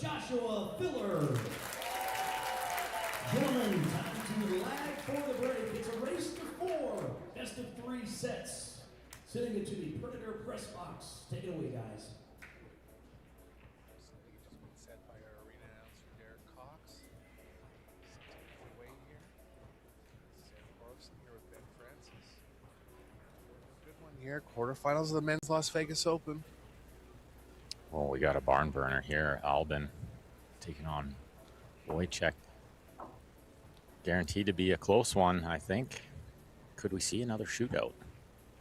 Joshua Filler. Gentlemen, time to lag for the break. It's a race to 4, best of 3 sets. Sending it to the Predator press box. Take it away, guys. Here, quarterfinals of the men's Las Vegas Open. Well, we got a barn burner here. Albin taking on Wojciech. Guaranteed to be a close one, I think. Could we see another shootout?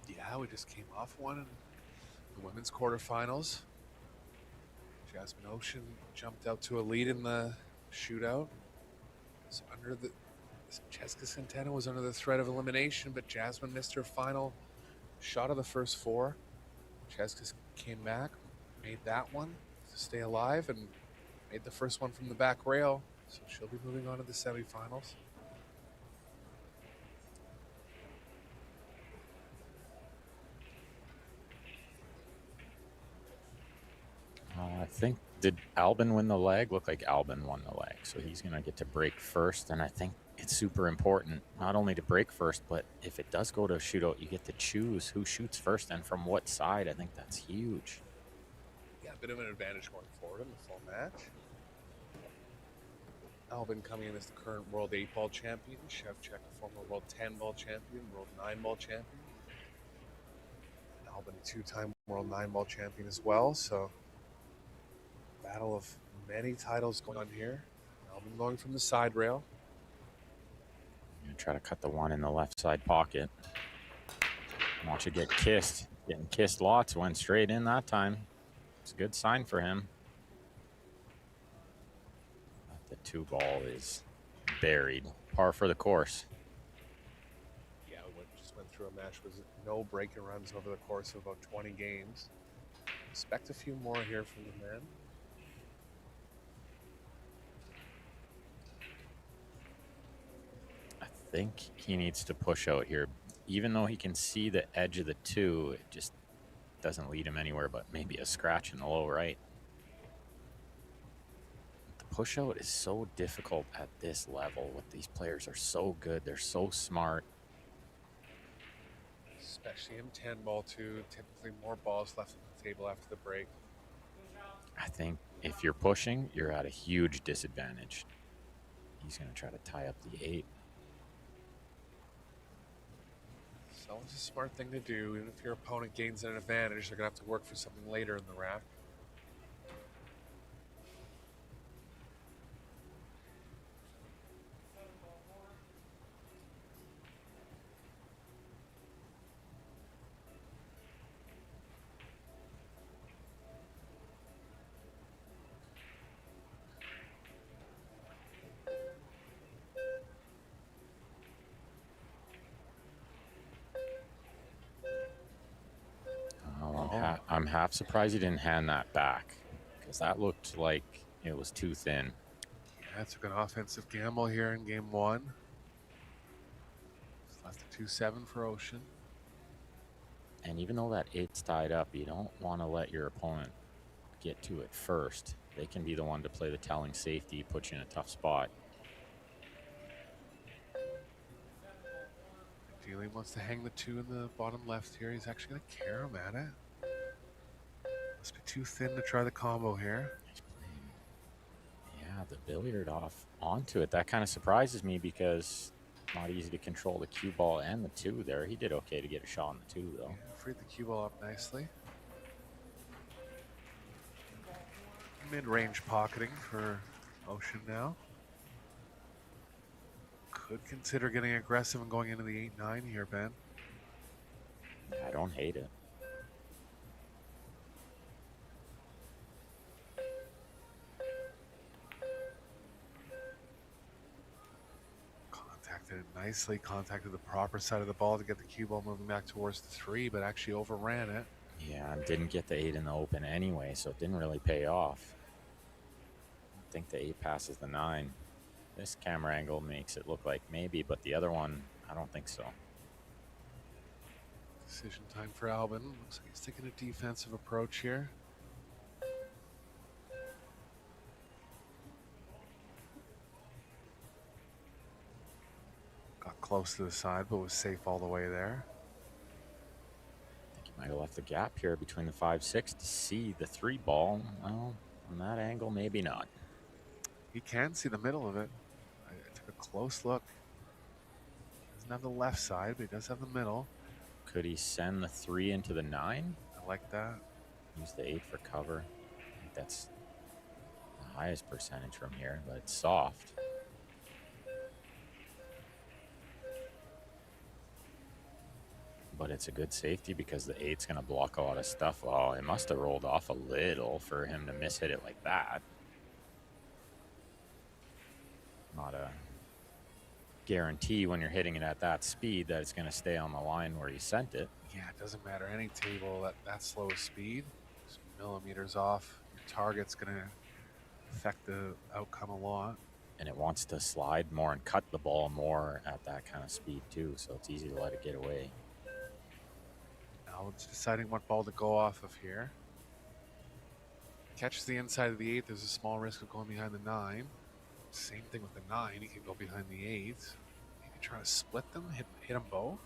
Yeah, we just came off one in the women's quarterfinals. Albin Ouschan jumped out to a lead in the shootout. So Jessica Centeno was under the threat of elimination, but Jasmine missed her final shot of the first 4. Jessica came back, made that one to stay alive, and made the first one from the back rail. So she'll be moving on to the semifinals. I think, did Albin win the leg? Looked like Albin won the leg. So he's going to get to break first. And I think it's super important, not only to break first, but if it does go to a shootout, you get to choose who shoots first and from what side. I think that's huge. Yeah, a bit of an advantage going forward in the full match. Albin coming in as the current world 8-ball champion. Szewczyk, a former world 10-ball champion, world 9-ball champion. Albin, a 2-time world 9-ball champion as well. So, battle of many titles going on here. Albin going from the side rail. Gonna try to cut the one in the left side pocket. Watch it get kissed. Getting kissed lots. Went straight in that time. It's a good sign for him. The 2 ball is buried. Par for the course. Yeah, just went through a match with no break-and runs over the course of about 20 games. Expect a few more here from the men. I think he needs to push out here. Even though he can see the edge of the 2, it just doesn't lead him anywhere but maybe a scratch in the low right. The push out is so difficult at this level. These players are so good. They're so smart. Especially in 10-ball too. Typically more balls left on the table after the break. I think if you're pushing, you're at a huge disadvantage. He's going to try to tie up the 8. It's always a smart thing to do. Even if your opponent gains an advantage, they're going to have to work for something later in the rack. I'm half surprised he didn't hand that back, because that looked like it was too thin. Yeah, took an offensive gamble here in game 1. It's left a 2-7 for Ouschan. And even though that 8's tied up, you don't want to let your opponent get to it first. They can be the one to play the telling safety, put you in a tough spot. Ideally wants to hang the 2 in the bottom left here. He's actually going to carry him at it. Must be too thin to try the combo here. Yeah, the billiard off onto it. That kind of surprises me because not easy to control the cue ball and the 2 there. He did okay to get a shot on the 2 though. Yeah, freed the cue ball up nicely. Mid-range pocketing for Ouschan now. Could consider getting aggressive and going into the 8-9 here, Ben. I don't hate it. Contacted it nicely, contacted the proper side of the ball to get the cue ball moving back towards the 3, but actually overran it. Yeah, and didn't get the 8 in the open anyway, so it didn't really pay off. I think the 8 passes the 9. This camera angle makes it look like maybe, but the other one, I don't think so. Decision time for Albin. Looks like he's taking a defensive approach here. close to the side, but was safe all the way there. I think he might have left the gap here between the 5-6 to see the 3 ball. Well, from that angle, maybe not. He can see the middle of it. I took a close look. Doesn't have the left side, but he does have the middle. Could he send the 3 into the 9? I like that. Use the 8 for cover. I think that's the highest percentage from here, but it's soft. But it's a good safety because the 8's going to block a lot of stuff. Oh, it must have rolled off a little for him to miss hit it like that. Not a guarantee when you're hitting it at that speed that it's going to stay on the line where you sent it. Yeah, it doesn't matter. Any table at that slow a speed, just millimeters off, your target's going to affect the outcome a lot. And it wants to slide more and cut the ball more at that kind of speed too, so it's easy to let it get away. Now it's deciding what ball to go off of here. Catches the inside of the 8, there's a small risk of going behind the 9. Same thing with the 9, he can go behind the 8. Maybe try to split them, hit them both.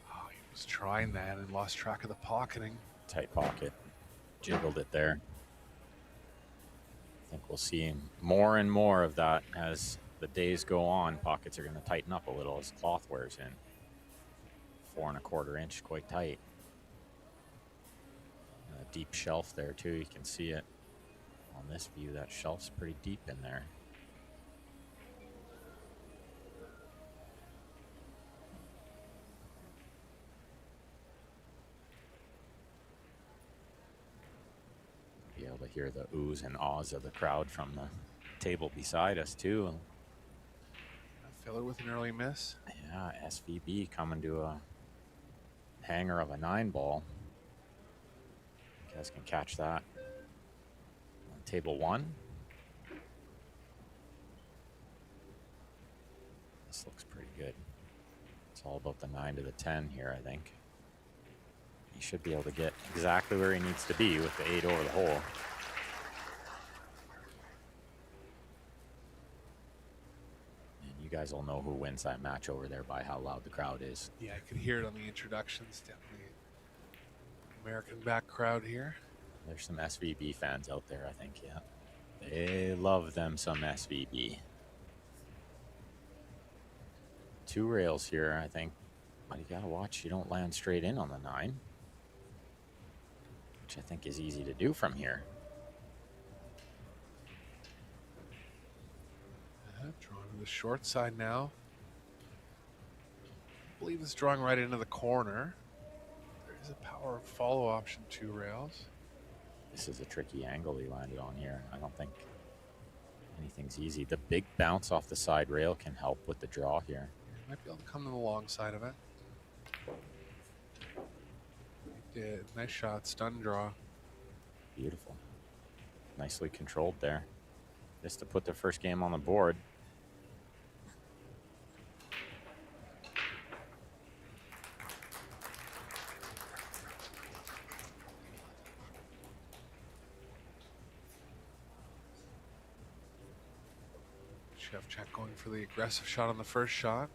Oh, he was trying that and lost track of the pocketing. Tight pocket, jiggled it there. I think we'll see more and more of that as the days go on. Pockets are going to tighten up a little as cloth wears in. 4 1/4 inch, quite tight. A deep shelf there too, you can see it on this view. That shelf's pretty deep in there. Be able to hear the oohs and ahs of the crowd from the table beside us too. Filler with an early miss. Yeah, SVB coming to a hanger of a 9 ball. You guys can catch that on table 1. This looks pretty good. It's all about the 9 to the 10 here, I think. He should be able to get exactly where he needs to be with the 8 over the hole. And you guys will know who wins that match over there by how loud the crowd is. Yeah, I could hear it on the introductions. Definitely American back crowd here. There's some SVB fans out there, I think, yeah. They love them some SVB. 2 rails here, I think. But you gotta watch you don't land straight in on the 9. Which I think is easy to do from here. Drawn to the short side now. I believe it's drawing right into the corner. There is a power follow option 2 rails. This is a tricky angle he landed on here. I don't think anything's easy. The big bounce off the side rail can help with the draw here. Might be able to come to the long side of it. He did. Nice shot. Stun draw. Beautiful. Nicely controlled there. Just to put the first game on the board. Szewczyk going for the aggressive shot on the first shot.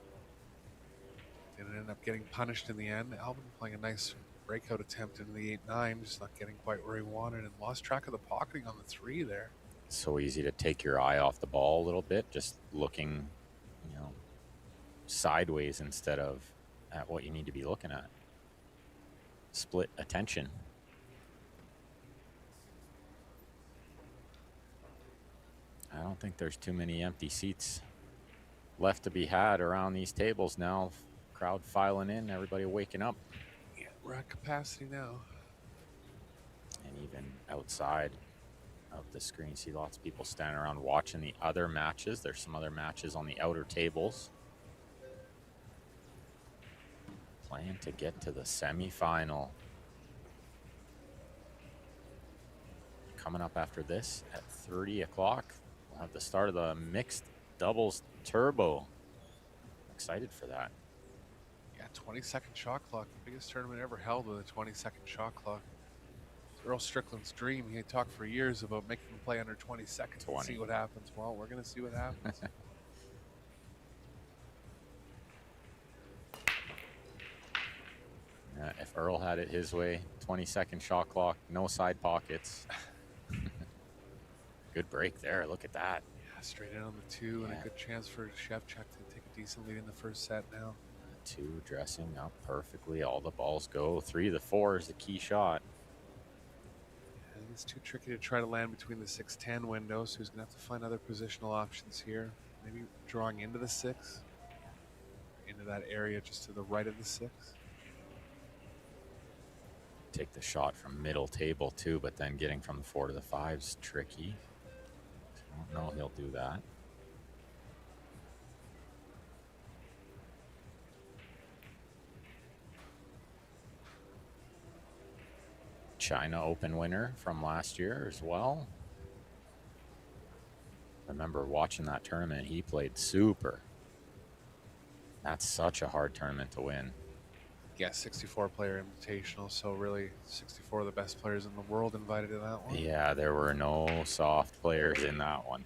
Didn't end up getting punished in the end. Albin playing a nice breakout attempt into the 8-9, just not getting quite where he wanted and lost track of the pocketing on the 3 there. So easy to take your eye off the ball a little bit, just looking, sideways instead of at what you need to be looking at. Split attention. I don't think there's too many empty seats left to be had around these tables now. Crowd filing in, everybody waking up. Yeah, we're at capacity now. And even outside of the screen, see lots of people standing around watching the other matches. There's some other matches on the outer tables. Playing to get to the semifinal. Coming up after this at 30 o'clock, we'll have the start of the mixed doubles turbo. Excited for that. Yeah, 20-second shot clock. The biggest tournament ever held with a 20-second shot clock. Earl Strickland's dream. He had talked for years about making them play under 20 seconds and see what happens. Well, we're going to see what happens. If Earl had it his way, 20-second shot clock, no side pockets. Good break there. Look at that. Yeah, straight in on the 2 and a good chance for Szewczyk to take a decent lead in the first set now. 2 dressing up perfectly. All the balls go. 3 of the 4 is the key shot. I think it's too tricky to try to land between the 6-10 window, so he's going to have to find other positional options here. Maybe drawing into the 6, into that area just to the right of the 6. Take the shot from middle table too, but then getting from the 4 to the 5 is tricky. I don't know he'll do that. China Open winner from last year as well. I remember watching that tournament. He played super. That's such a hard tournament to win. Yeah, 64-player invitational, so really 64 of the best players in the world invited to that one. Yeah, there were no soft players in that one.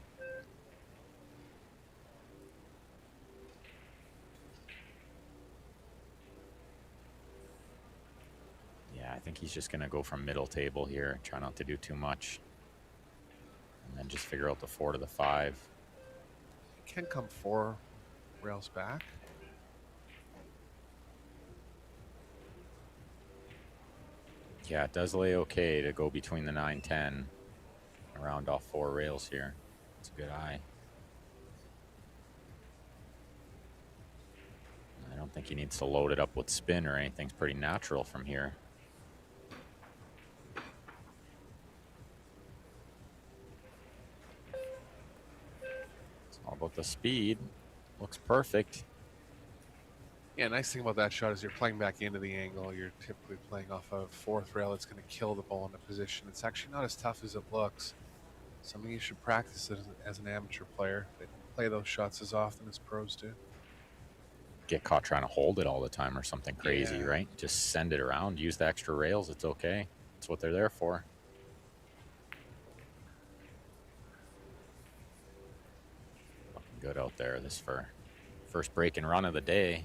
Yeah, I think he's just going to go from middle table here, try not to do too much. And then just figure out the 4 to the 5. He can come 4 rails back. Yeah, it does lay okay to go between the 9-10 and round off 4 rails here. It's a good eye. I don't think he needs to load it up with spin or anything. It's pretty natural from here. It's all about the speed. Looks perfect. Yeah, nice thing about that shot is you're playing back into the angle. You're typically playing off a 4th rail that's going to kill the ball into position. It's actually not as tough as it looks. Something you should practice as an amateur player. They don't play those shots as often as pros do. Get caught trying to hold it all the time or something crazy, right? Just send it around. Use the extra rails. It's okay. That's what they're there for. Looking good out there. This for first break and run of the day.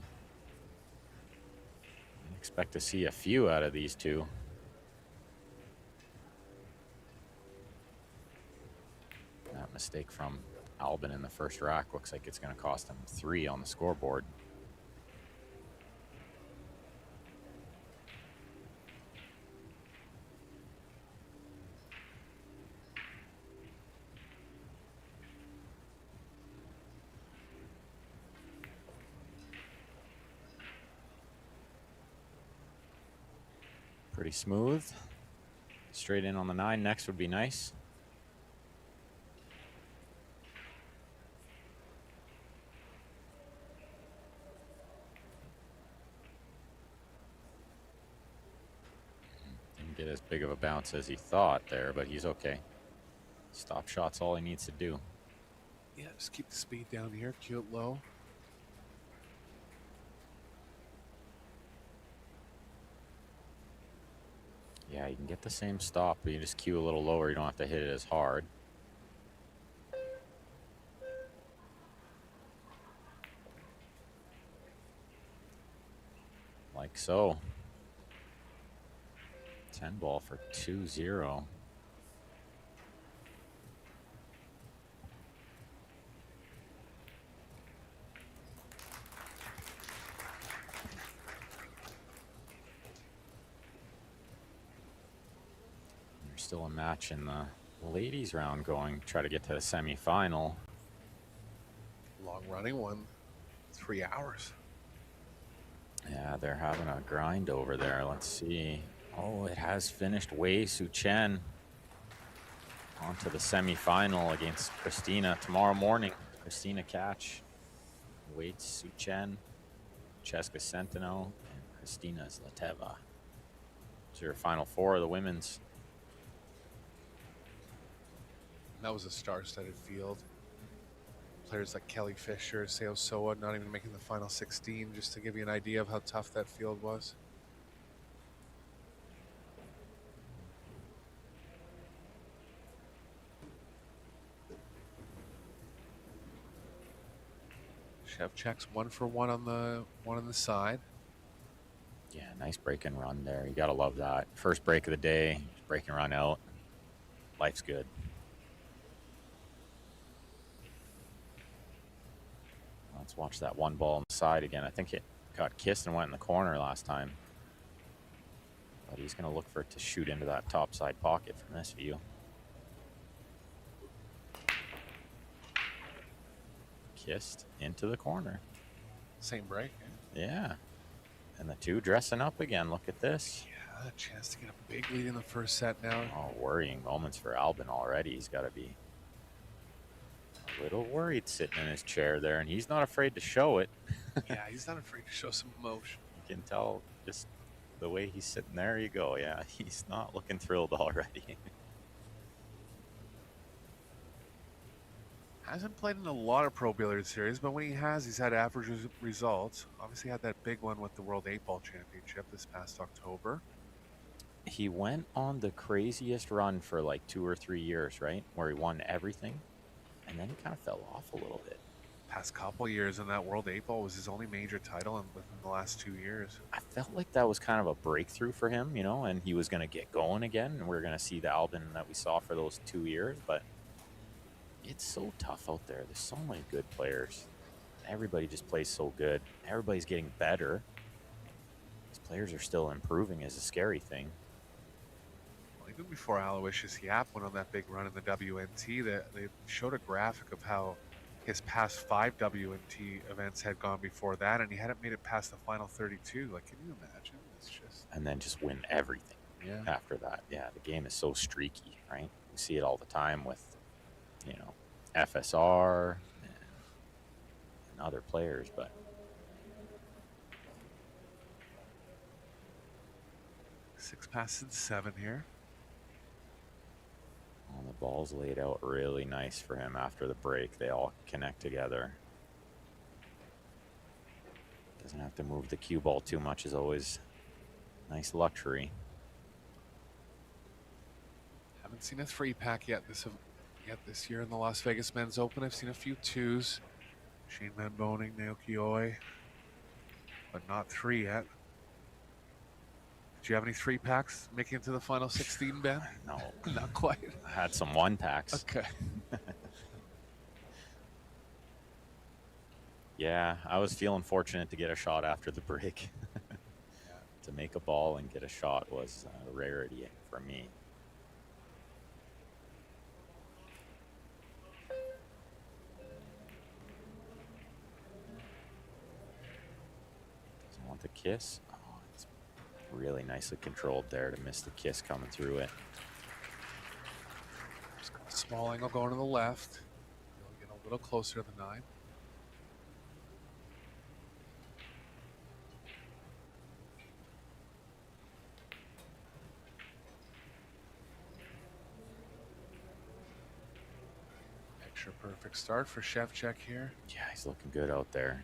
Expect to see a few out of these two. That mistake from Albin in the first rack looks like it's going to cost him 3 on the scoreboard. Pretty smooth. Straight in on the 9 next would be nice. Didn't get as big of a bounce as he thought there, but he's okay. Stop shot's all he needs to do. Yeah, just keep the speed down here. Cue it low. Yeah, you can get the same stop, but you just cue a little lower. You don't have to hit it as hard. Like so. 10 ball for 2-0. Still a match in the ladies round going. Try to get to the semifinal. Long running one. 3 hours. Yeah, they're having a grind over there. Let's see. Oh, it has finished. Wojciech Szewczyk on to the semifinal against Christina tomorrow morning. Christina Catch, Wojciech Szewczyk, Cheska Centeno, and Christina Zlateva. Those are your final 4 of the women's. That was a star-studded field. Players like Kelly Fisher, Seo Soa, not even making the final 16, just to give you an idea of how tough that field was. Szewczyk's 1 for 1 on the side. Yeah, nice break and run there. You gotta love that. First break of the day, break and run out. Life's good. Let's watch that one ball on the side again. I think it got kissed and went in the corner last time. But he's going to look for it to shoot into that top side pocket from this view. Kissed into the corner. Same break. Yeah. And the two dressing up again. Look at this. Yeah, a chance to get a big lead in the first set now. Oh, worrying moments for Albin already. He's got to be a little worried sitting in his chair there, and he's not afraid to show it. Yeah, he's not afraid to show some emotion. You can tell just the way he's sitting there. You go, yeah, he's not looking thrilled already. Hasn't played in a lot of Pro Billiards series, but when he has, he's had average results. Obviously had that big one with the World 8-Ball Championship this past October. He went on the craziest run for like 2 or 3 years, right? Where he won everything. And then he kind of fell off a little bit. Past couple years, and that World 8-Ball was his only major title within the last 2 years. I felt like that was kind of a breakthrough for him, you know, and he was going to get going again. And we're going to see the Albin that we saw for those 2 years. But it's so tough out there. There's so many good players. Everybody just plays so good. Everybody's getting better. These players are still improving is a scary thing. Even before Aloysius Yap went on that big run in the WNT, they showed a graphic of how his past 5 WNT events had gone before that, and he hadn't made it past the final 32. Like, can you imagine? It's just... And then just win everything after that. Yeah, the game is so streaky, right? We see it all the time with, you know, FSR and other players, but... Six passes and 7 here. Well, the ball's laid out really nice for him after the break. They all connect together. Doesn't have to move the cue ball too much is always nice luxury. Haven't seen a 3-pack yet this year in the Las Vegas Men's Open. I've seen a few 2s. Shane Van Boning, Naoki Oi, but not 3 yet. Do you have any 3-packs making it to the final 16, Ben? No. Not quite. I had some 1-packs. Okay. Yeah, I was feeling fortunate to get a shot after the break. To make a ball and get a shot was a rarity for me. Doesn't want the kiss. Really nicely controlled there to miss the kiss coming through it. Just got a small angle going to the left. He'll get a little closer to the 9. Picture perfect start for Szewczyk here. Yeah, he's looking good out there.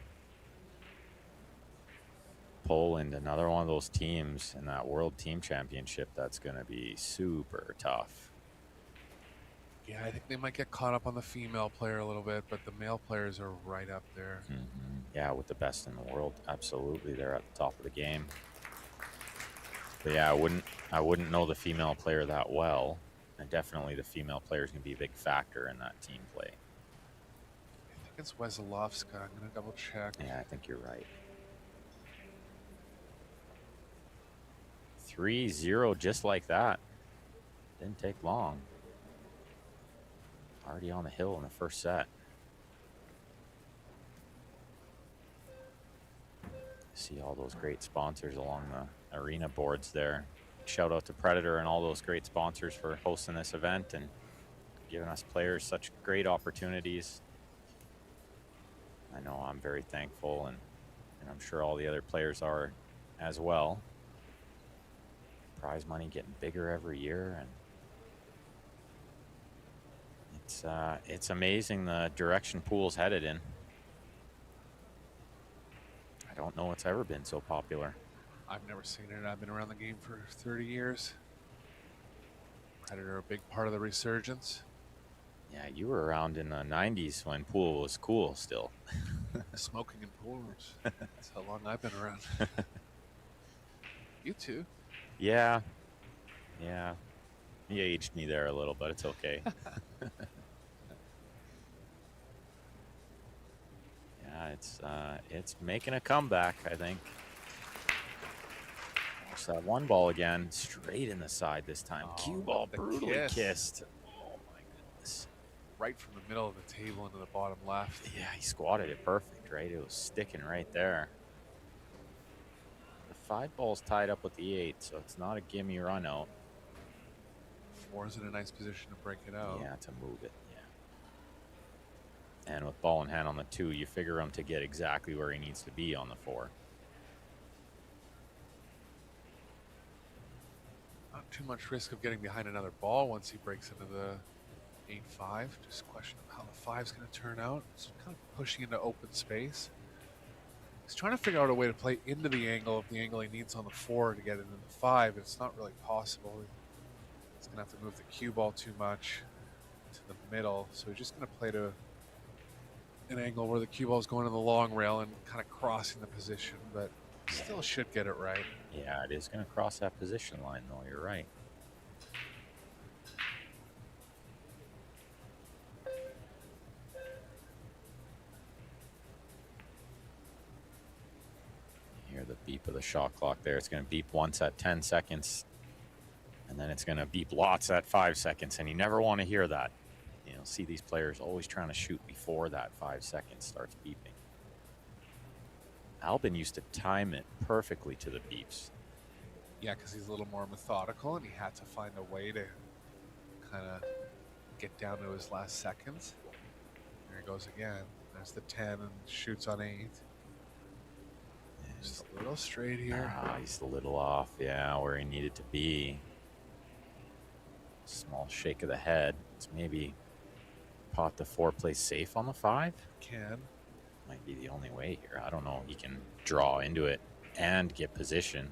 Poland, another one of those teams in that World Team Championship that's going to be super tough. Yeah, I think they might get caught up on the female player a little bit, but the male players are right up there. Mm-hmm. Yeah, with the best in the world, absolutely, they're at the top of the game. But yeah, I wouldn't know the female player that well, and definitely the female player is going to be a big factor in that team play. I think it's Wesolowska. I'm going to double check. Yeah, I think you're right. 3-0 just like that. Didn't take long. Already on the hill in the first set. See all those great sponsors along the arena boards there. Shout out to Predator and all those great sponsors for hosting this event and giving us players such great opportunities. I know I'm very thankful, and I'm sure all the other players are as well. Prize money getting bigger every year, and it's amazing the direction pool's headed in. I don't know it's ever been so popular. I've never seen it. I've been around the game for 30 years. Predator, a big part of the resurgence. Yeah, you were around in the 90s when pool was cool still. Smoking in pool rooms. That's how long I've been around. You too. Yeah. Yeah. He aged me there a little, but it's okay. Yeah, it's making a comeback, I think. Watch that one ball again, straight in the side this time. Cue ball brutally kissed. Oh my goodness. Right from the middle of the table into the bottom left. Yeah, he squatted it perfect, right? It was sticking right there. The 5 ball's tied up with the 8, so it's not a gimme run out. 4's in a nice position to break it out. Yeah, to move it, yeah. And with ball in hand on the 2, you figure him to get exactly where he needs to be on the 4. Not too much risk of getting behind another ball once he breaks into the 8-5. Just a question of how the 5's going to turn out. It's kind of pushing into open space. He's trying to figure out a way to play into the angle of the angle he needs on the 4 to get into the 5. It's not really possible. He's going to have to move the cue ball too much to the middle. So he's just going to play to an angle where the cue ball is going to the long rail and kind of crossing the position, but still should get it right. Yeah, it is going to cross that position line, though. You're right. You hear the beep of the shot clock there. It's going to beep once at 10 seconds, and then it's going to beep lots at 5 seconds, and you never want to hear that. You know, see these players always trying to shoot before that 5 seconds starts beeping. Albin used to time it perfectly to the beeps. Yeah, because he's a little more methodical, and he had to find a way to kind of get down to his last seconds. There he goes again. There's the 10 and shoots on 8. Just a little straight here. He's a little off, yeah, where he needed to be. Small shake of the head. It's maybe pot the 4 plays safe on the 5. Can. Might be the only way here. I don't know. He can draw into it and get position.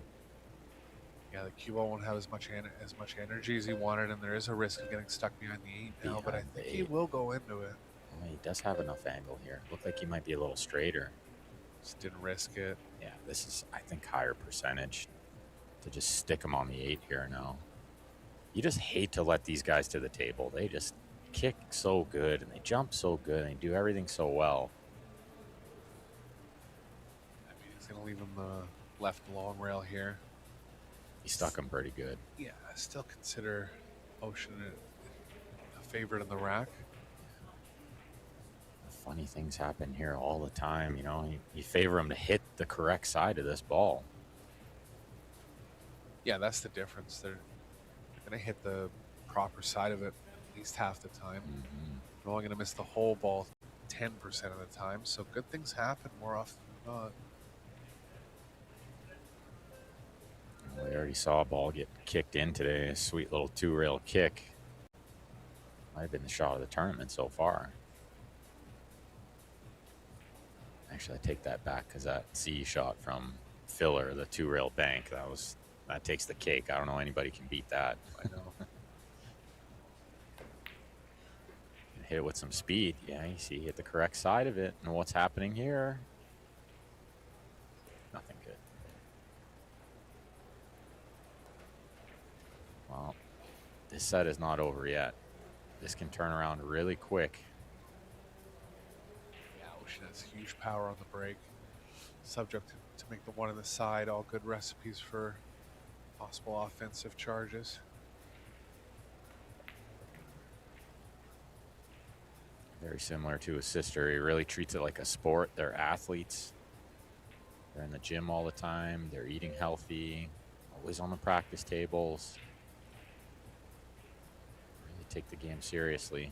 Yeah, the cue ball won't have as much energy as he wanted, and there is a risk of getting stuck behind the 8 now, but I think he will go into it. Well, he does have enough angle here. Looked like he might be a little straighter. Just didn't risk it. Yeah, this is, I think, higher percentage to just stick him on the 8 here now. You just hate to let these guys to the table. They just kick so good, and they jump so good, and they do everything so well. I mean, he's going to leave him the left long rail here. He stuck him pretty good. Yeah, I still consider Ouschan a favorite in the rack. Funny things happen here all the time, you know. You favor him to hit the correct side of this ball. Yeah, that's the difference. They're going to hit the proper side of it at least half the time. They're only going to miss the whole ball 10% of the time, so good things happen more often than not. Well, we already saw a ball get kicked in today. A sweet little 2-rail kick. Might have been the shot of the tournament so far. Actually, I take that back because that C shot from Filler, the 2-rail bank, that takes the cake. I don't know anybody can beat that. I know. Hit it with some speed. Yeah, you see, hit the correct side of it. And what's happening here? Nothing good. Well, this set is not over yet. This can turn around really quick. Ouschan has huge power on the break. Subject to make the 1 on the side. All good recipes for possible offensive charges. Very similar to his sister. He really treats it like a sport. They're athletes. They're in the gym all the time. They're eating healthy. Always on the practice tables. Really take the game seriously.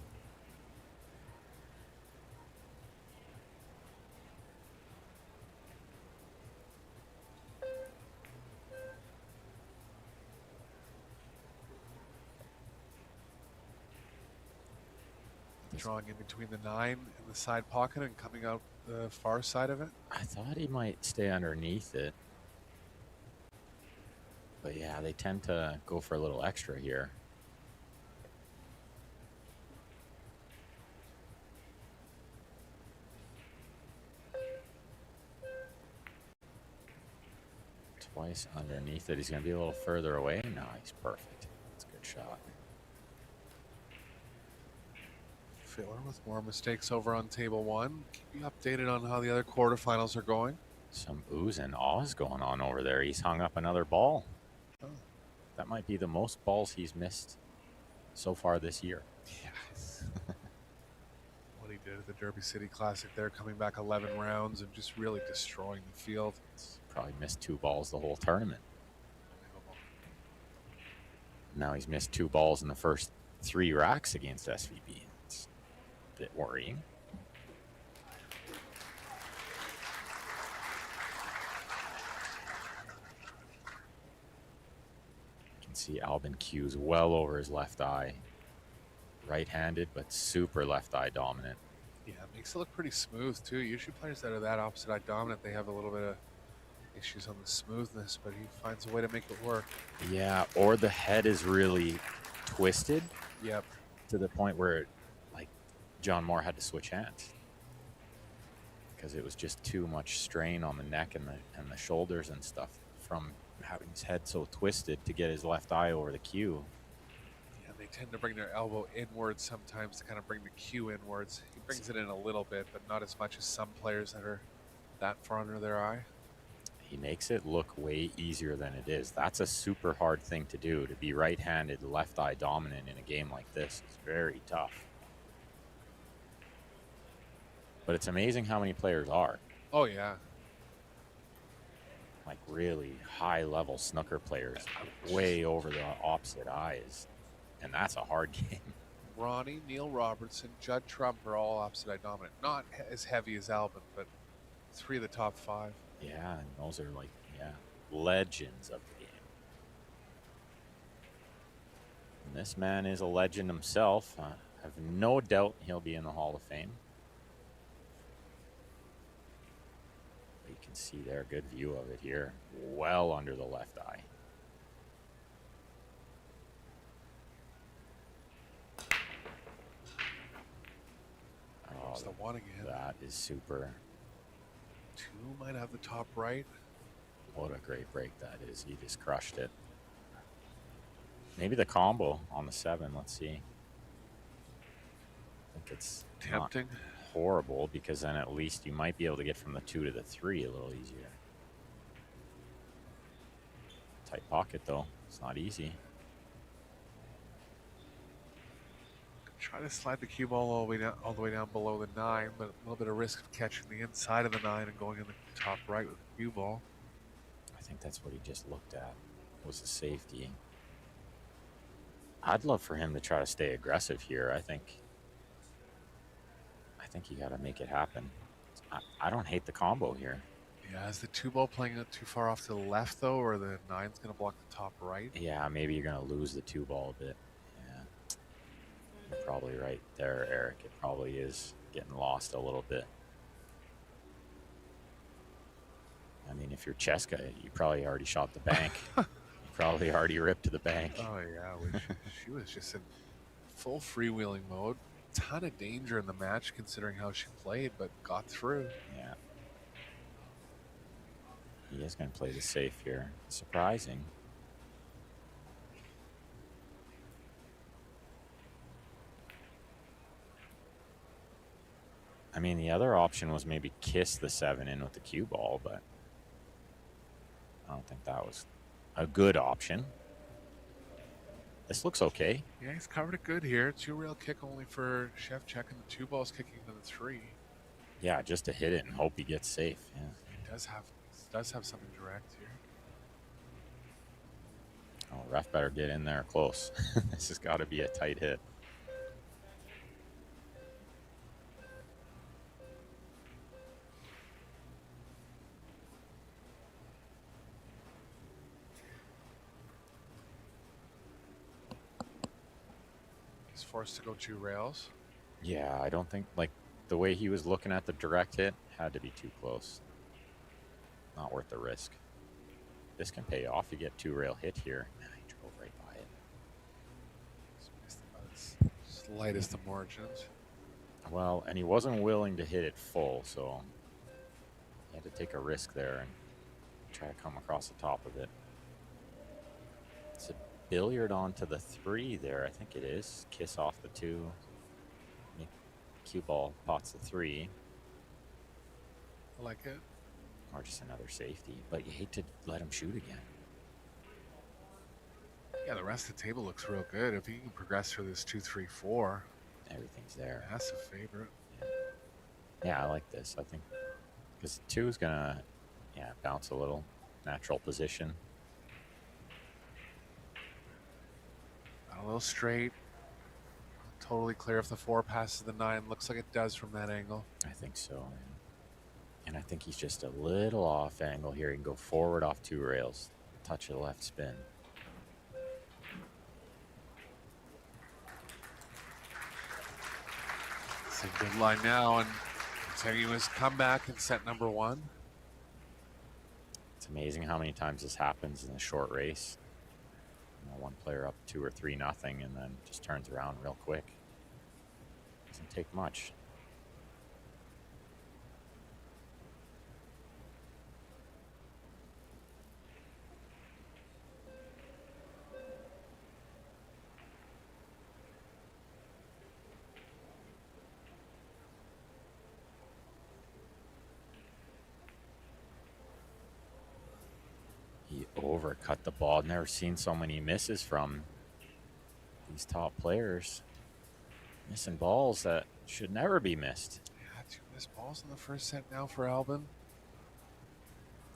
Drawing in between the 9 and the side pocket and coming out the far side of it. I thought he might stay underneath it. But yeah, they tend to go for a little extra here. Twice underneath it. He's going to be a little further away. No, he's perfect. That's a good shot. Filler with more mistakes over on table one. Keep you updated on how the other quarterfinals are going. Some oohs and ahs going on over there. He's hung up another ball. Oh. That might be the most balls he's missed so far this year. Yes. What he did at the Derby City Classic there, coming back 11 rounds and just really destroying the field. He's probably missed 2 balls the whole tournament. Now he's missed 2 balls in the first 3 racks against SVB. It's a bit worrying. You can see Albin cues well over his left eye. Right-handed, but super left eye dominant. Yeah, it makes it look pretty smooth too. Usually players that are that opposite eye dominant, they have a little bit of issues on the smoothness, but he finds a way to make it work. Yeah, or the head is really twisted. Yep. To the point where, like, John Moore had to switch hands because it was just too much strain on the neck and the shoulders and stuff from having his head so twisted to get his left eye over the cue. Yeah, they tend to bring their elbow inwards sometimes to kind of bring the cue inwards. He brings it in a little bit, but not as much as some players that are that far under their eye. He makes it look way easier than it is. That's a super hard thing to do, to be right-handed, left eye dominant in a game like this. It's very tough. But it's amazing how many players are. Oh, yeah. Like really high-level snooker players, way over the opposite eyes. And that's a hard game. Ronnie, Neil Robertson, Judd Trump are all opposite eye dominant. Not as heavy as Albin, but 3 of the top 5. Yeah, and those are like, yeah, legends of the game. And this man is a legend himself. I have no doubt he'll be in the Hall of Fame. But you can see there, good view of it here. Well under the left eye. There's the one again. That is super. 2 might have the top right. What a great break that is. He just crushed it. Maybe the combo on the 7. Let's see. I think it's Tempting. not horrible because then at least you might be able to get from the 2 to the 3 a little easier. Tight pocket though. It's not easy. Try to slide the cue ball all the way down below the 9, but a little bit of risk of catching the inside of the 9 and going in the top right with the cue ball. I think that's what he just looked at, was the safety. I'd love for him to try to stay aggressive here. I think you got to make it happen. I don't hate the combo here. Yeah, is the 2 ball playing it too far off to the left though, or the 9's going to block the top right? Yeah, maybe you're going to lose the 2 ball a bit. You're probably right there, Eric. It probably is getting lost a little bit. I mean, if you're Cheska, you probably already shot the bank. You probably already ripped to the bank. Oh, yeah. She was just in full freewheeling mode. Ton of danger in the match considering how she played, but got through. Yeah. He is going to play the safe here. Surprising. I mean, the other option was maybe kiss the 7 in with the cue ball, but I don't think that was a good option. This looks okay. Yeah, he's covered it good here. 2 rail kick only for Szewczyk, and the 2 balls kicking to the 3. Yeah, just to hit it and hope he gets safe. Yeah. He does have something direct here. Oh, ref better get in there close. This has got to be a tight hit. Forced to go 2 rails. Yeah, I don't think, like, the way he was looking at the direct hit had to be too close. Not worth the risk. This can pay off. You get 2 rail hit here. Nah, he drove right by it. Just missed about as light as the margins. Well, and he wasn't willing to hit it full, so he had to take a risk there. And Try to come across the top of it. It's a billiard onto the 3 there. I think it is. Kiss off the 2. Cue ball pots the 3. I like it. Or just another safety. But you hate to let him shoot again. Yeah, the rest of the table looks real good. If he can progress through this 2, 3, 4, everything's there. massive favorite. Yeah, I like this. I think because 2 is gonna, bounce a little. Natural position. Got a little straight. Totally clear if the 4 passes the 9. Looks like it does from that angle. I think so. And I think he's just a little off angle here. He can go forward off 2 rails. Touch of the left spin. It's a good line now, and continuous comeback in set number 1. It's amazing how many times this happens in a short race. One player up 2 or 3 nothing, and then just turns around real quick. Doesn't take much. He overcut the ball. Never seen so many misses from these top players. Missing balls that should never be missed. Yeah, 2 missed balls in the first set now for Albin.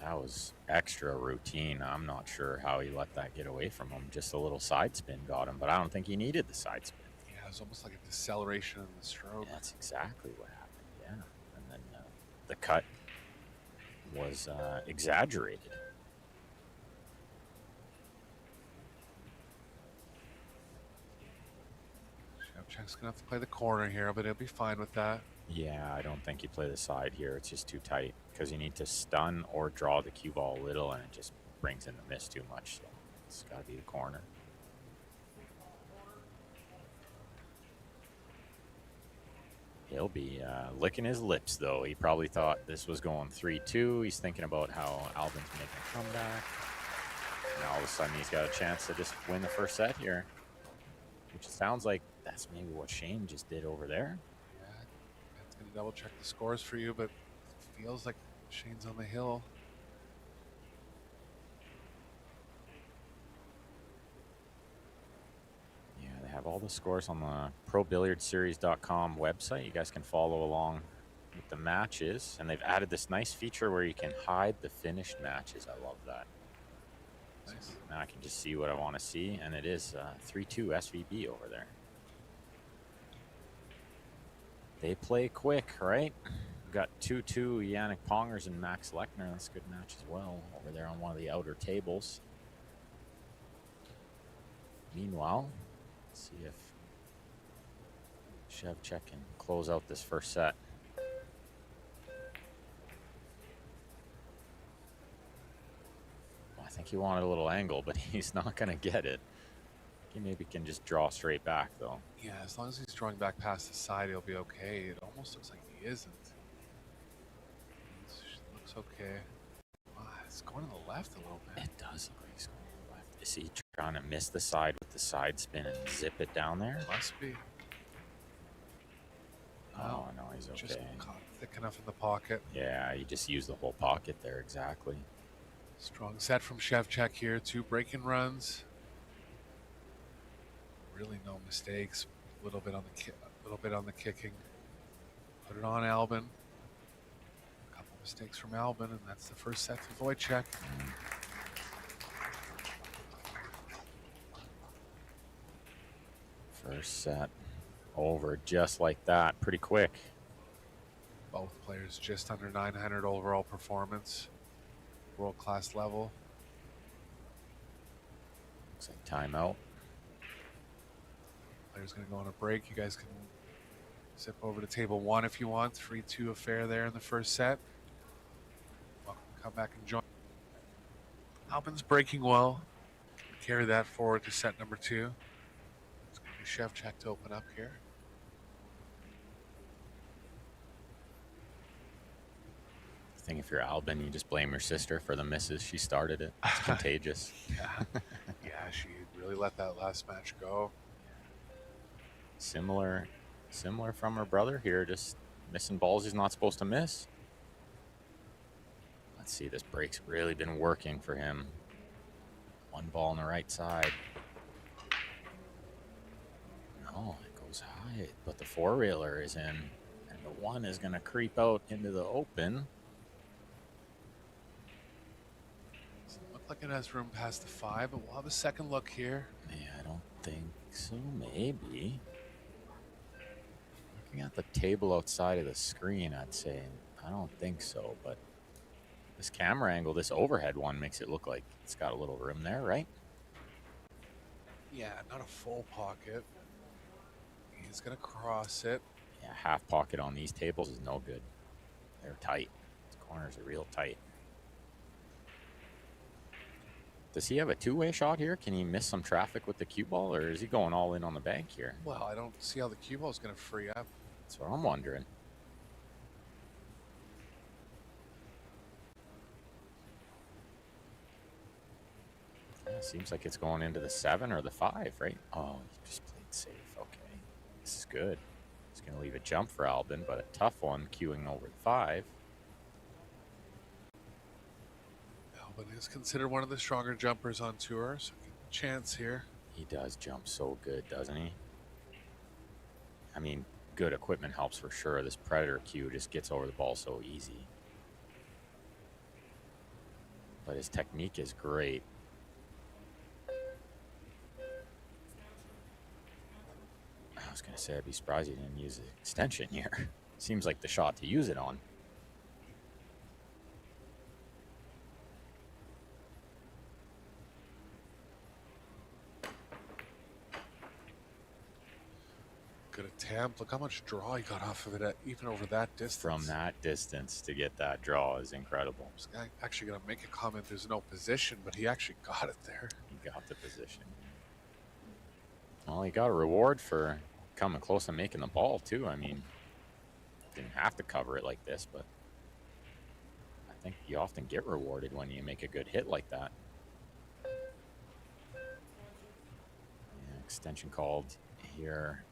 That was extra routine. I'm not sure how he let that get away from him. Just a little side spin got him, but I don't think he needed the side spin. Yeah, it was almost like a deceleration in the stroke. That's exactly what happened, yeah. And then the cut was exaggerated. Shevchuk's going to have to play the corner here, but he'll be fine with that. Yeah, I don't think you play the side here. It's just too tight because you need to stun or draw the cue ball a little, and it just brings in the miss too much. So it's got to be the corner. He'll be licking his lips, though. He probably thought this was going 3-2. He's thinking about how Albin's making a comeback. And all of a sudden, he's got a chance to just win the first set here. Which sounds like that's maybe what Shane just did over there. Yeah, it's going to double check the scores for you, but it feels like Shane's on the hill. Yeah, they have all the scores on the ProBilliardSeries.com website. You guys can follow along with the matches. And they've added this nice feature where you can hide the finished matches. I love that. Nice. So now I can just see what I want to see. And it is 3-2 SVB over there. They play quick, right? We've got 2-2 Yannick Pongers and Max Lechner. That's a good match as well over there on one of the outer tables. Meanwhile, let's see if Szewczyk can close out this first set. Well, I think he wanted a little angle, but he's not going to get it. He maybe can just draw straight back, though. Yeah, as long as he's drawing back past the side, he'll be okay. It almost looks like he isn't. It looks okay. Wow, it's going to the left a little bit. It does look like he's going to the left. Is he trying to miss the side with the side spin and zip it down there? Must be. Oh, no, he's okay. Just caught thick enough in the pocket. Yeah, he just used the whole pocket there, exactly. Strong set from Szewczyk here. 2 break-in runs. Really no mistakes. A little bit on the kicking. Put it on Albin. A couple mistakes from Albin, and that's the first set to Wojciech. First set over just like that, pretty quick. Both players just under 900 overall performance. World-class level. Looks like timeout. Player's going to go on a break. You guys can zip over to table 1 if you want. 3-2 affair there in the first set. Welcome to come back and join. Albin's breaking well. Carry that forward to set number 2. It's going to be Szewczyk to open up here. think if you're Albin, you just blame your sister for the misses. She started it. It's contagious. Yeah. Yeah, she really let that last match go. Similar from her brother here, just missing balls he's not supposed to miss. Let's see, this break's really been working for him. One ball on the right side. No, it goes high, but the four-railer is in, and the one is going to creep out into the open. Doesn't look like it has room past the 5, but we'll have a second look here. Yeah, I don't think so. Maybe. Looking at the table outside of the screen, I'd say I don't think so, but this camera angle, this overhead one, makes it look like it's got a little room there, right? Yeah, not a full pocket. He's going to cross it. Yeah, half pocket on these tables is no good. They're tight. These corners are real tight. Does he have a two-way shot here? Can he miss some traffic with the cue ball, or is he going all in on the bank here? Well, I don't see how the cue ball is going to free up. That's what I'm wondering. Yeah, seems like it's going into the 7 or the 5, right? Oh, he just played safe. Okay, this is good. It's going to leave a jump for Albin, but a tough one queuing over the 5. Albin is considered one of the stronger jumpers on tour, so good chance here. He does jump so good, doesn't he? I mean, good equipment helps for sure. This Predator cue just gets over the ball so easy. But his technique is great. I was going to say, I'd be surprised he didn't use the extension here. Seems like the shot to use it on. Good attempt. Look how much draw he got off of it, even over that distance. From that distance to get that draw is incredible. This guy actually going to make a comment. There's no position, but he actually got it there. He got the position. Well, he got a reward for coming close and making the ball, too. I mean, didn't have to cover it like this, but I think you often get rewarded when you make a good hit like that. Yeah, extension called here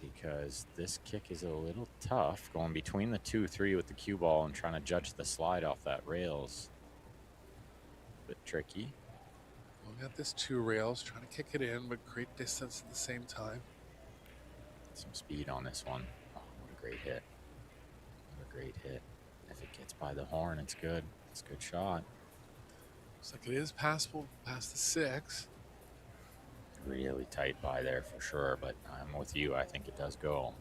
because this kick is a little tough, going between the 2-3 with the cue ball and trying to judge the slide off that rails. A bit tricky. We got this 2 rails, trying to kick it in, but great distance at the same time. Some speed on this one. Oh, what a great hit. What a great hit. If it gets by the horn, it's good. It's a good shot. Looks like it is passable past the 6. Really tight by there for sure, but I'm with you. I think it does go.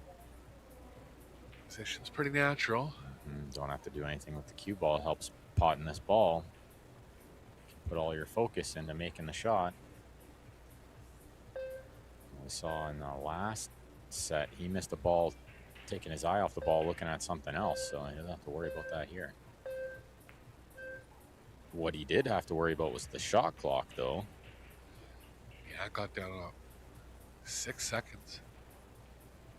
Position's pretty natural. Don't have to do anything with the cue ball. It helps potting this ball. Put all your focus into making the shot. We saw in the last set, he missed a ball, taking his eye off the ball, looking at something else, so he doesn't have to worry about that here. What he did have to worry about was the shot clock, though. Yeah, it got down to 6 seconds.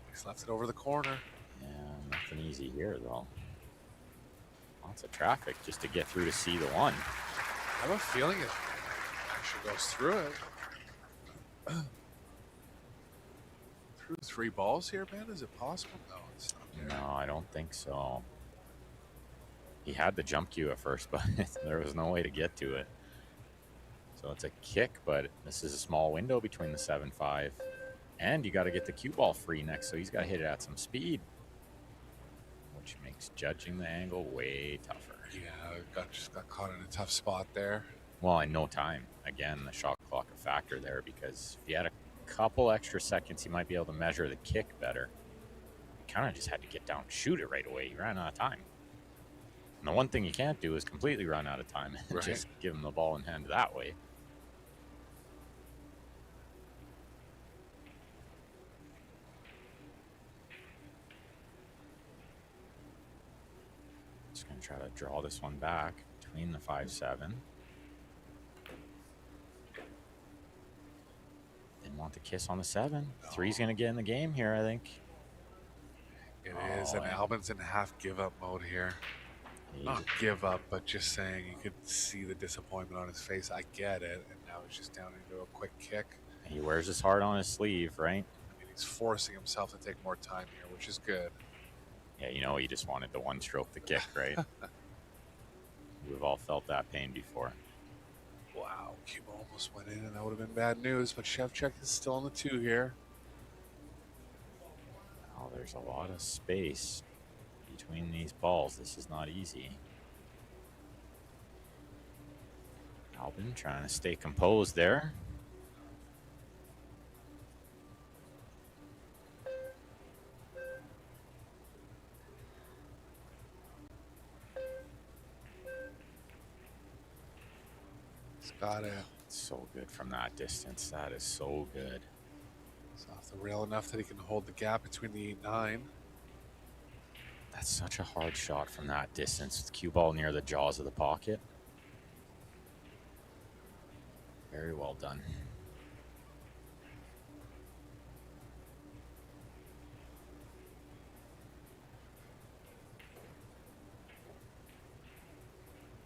He's left it over the corner. Yeah, nothing easy here, though. Lots of traffic just to get through to see the one. I have a feeling it actually goes through it. Through 3 balls here, man? Is it possible? No, it's not there. No, I don't think so. He had the jump cue at first, but there was no way to get to it. So it's a kick, but this is a small window between the 7-5. And you got to get the cue ball free next, so he's got to hit it at some speed, which makes judging the angle way tougher. Yeah, just got caught in a tough spot there. Well, in no time. Again, the shot clock a factor there, because if he had a couple extra seconds, he might be able to measure the kick better. He kind of just had to get down and shoot it right away. He ran out of time. And the one thing you can't do is completely run out of time and just give him the ball in hand that way. Just going to try to draw this one back between the 5-7. Didn't want to kiss on the 7. 3's going to get in the game here, I think. It is, and Albin's in half give-up mode here. Not give up, but just saying, you could see the disappointment on his face. I get it, and now he's just down into a quick kick. He wears his heart on his sleeve, right? I mean, he's forcing himself to take more time here, which is good. Yeah, you know, he just wanted the one stroke to kick, right? We've all felt that pain before. Wow, Cuba almost went in, and that would have been bad news, but Szewczyk is still on the 2 here. Oh, there's a lot of space between these balls. This is not easy. Albin trying to stay composed there. He's got it. So good from that distance. That is so good. It's off the rail enough that he can hold the gap between the 8-9. That's such a hard shot from that distance. With the cue ball near the jaws of the pocket. Very well done.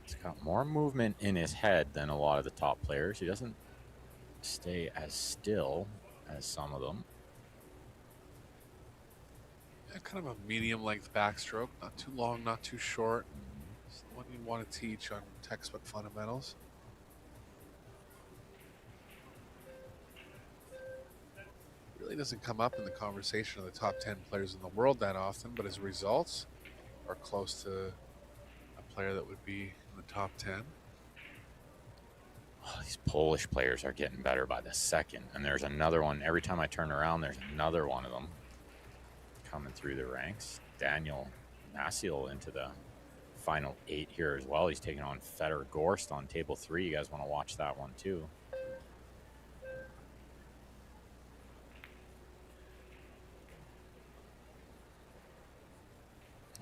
He's got more movement in his head than a lot of the top players. He doesn't stay as still as some of them. Yeah, kind of a medium-length backstroke. Not too long, not too short. It's the one you want to teach on textbook fundamentals. Really doesn't come up in the conversation of the top 10 players in the world that often, but his results are close to a player that would be in the top 10. Oh, these Polish players are getting better by the second. And there's another one. Every time I turn around, there's another one of them coming through the ranks. Daniel Maciel into the final 8 here as well. He's taking on Fedor Gorst on table 3. You guys want to watch that one too.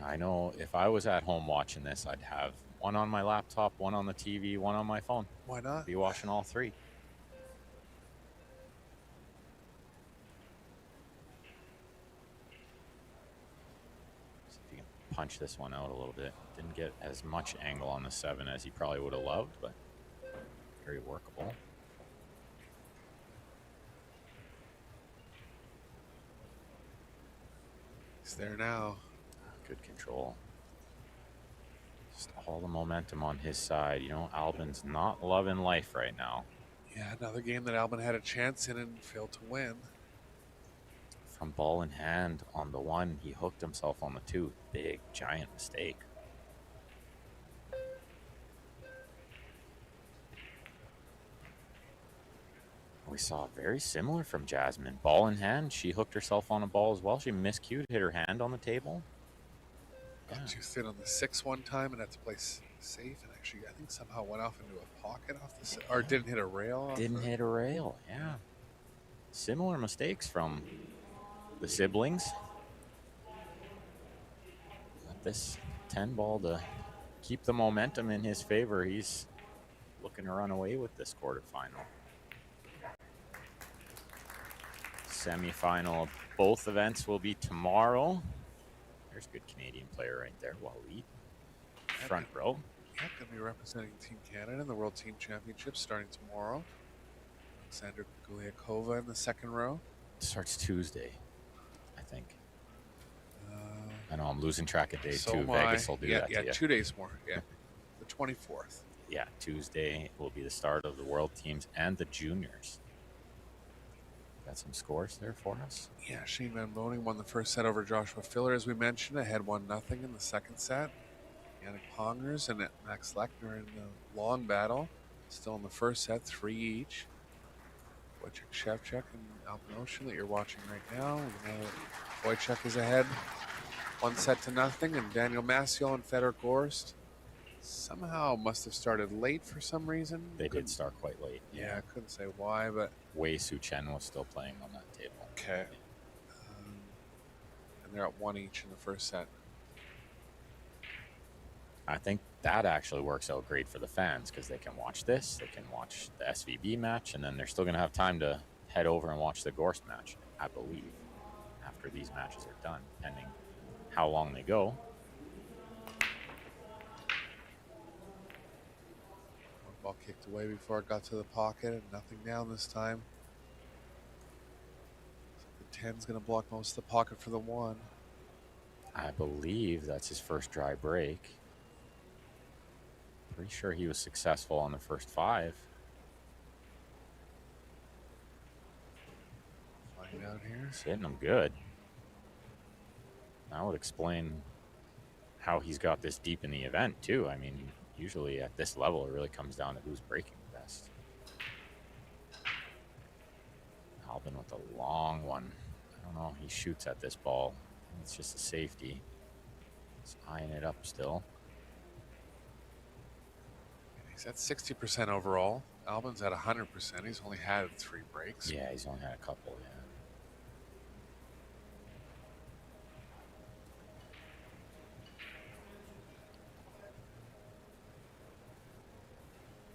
I know if I was at home watching this, I'd have one on my laptop, one on the TV, one on my phone. Why not? Be watching all 3. See if you can punch this one out a little bit. Didn't get as much angle on the 7 as he probably would have loved, but very workable. He's there now. Good control. Just all the momentum on his side. You know, Albin's not loving life right now. Yeah, another game that Albin had a chance in and failed to win. From ball in hand on the 1, he hooked himself on the 2. Big, giant mistake. We saw very similar from Jasmine. Ball in hand, she hooked herself on a ball as well. She miscued, hit her hand on the table. Got too thin on the 6 one time and had to play safe, and actually I think somehow went off into a pocket off the or didn't hit a rail. Didn't hit a rail, yeah. Similar mistakes from the siblings. Got this 10 ball to keep the momentum in his favor. He's looking to run away with this quarterfinal. Semi-final of both events will be tomorrow. There's a good Canadian player right there, Waleed. Front row. Yeah, going to be representing Team Canada in the World Team Championships starting tomorrow. Alexandra Guliakova in the 2nd row. It starts Tuesday, I think. I know I'm losing track of days too. Vegas will do that to you. 2 days more. Yeah, the 24th. Yeah, Tuesday will be the start of the World Teams and the Juniors. Got some scores there for us. Yeah, Shane Van Boning won the first set over Joshua Filler, as we mentioned. Ahead 1-0 in the second set. Yannick Pongers and Max Lechner in the long battle. Still in the first set, 3 each. Wojciech Szewczyk and Albin Ouschan that you're watching right now. Wojciech is ahead 1-0, and Daniel Maciel and Fedor Gorst somehow must have started late for some reason. They did start quite late. Yeah, I couldn't say why, but Wojciech Szewczyk was still playing on that table. Okay. And they're at 1 each in the first set. I think that actually works out great for the fans because they can watch this, they can watch the SVB match, and then they're still going to have time to head over and watch the Gorst match, I believe, after these matches are done, pending how long they go. One ball kicked away before it got to the pocket, and nothing down this time. So the 10's going to block most of the pocket for the 1. I believe that's his first dry break. Pretty sure he was successful on the first 5. Find out here. He's hitting them good. That would explain how he's got this deep in the event, too. I mean, usually at this level, it really comes down to who's breaking the best. Albin with a long one. I don't know. He shoots at this ball. It's just a safety. He's eyeing it up still. He's at 60% overall. Albin's at 100%. He's only had 3 breaks. Yeah, he's only had a couple, yeah.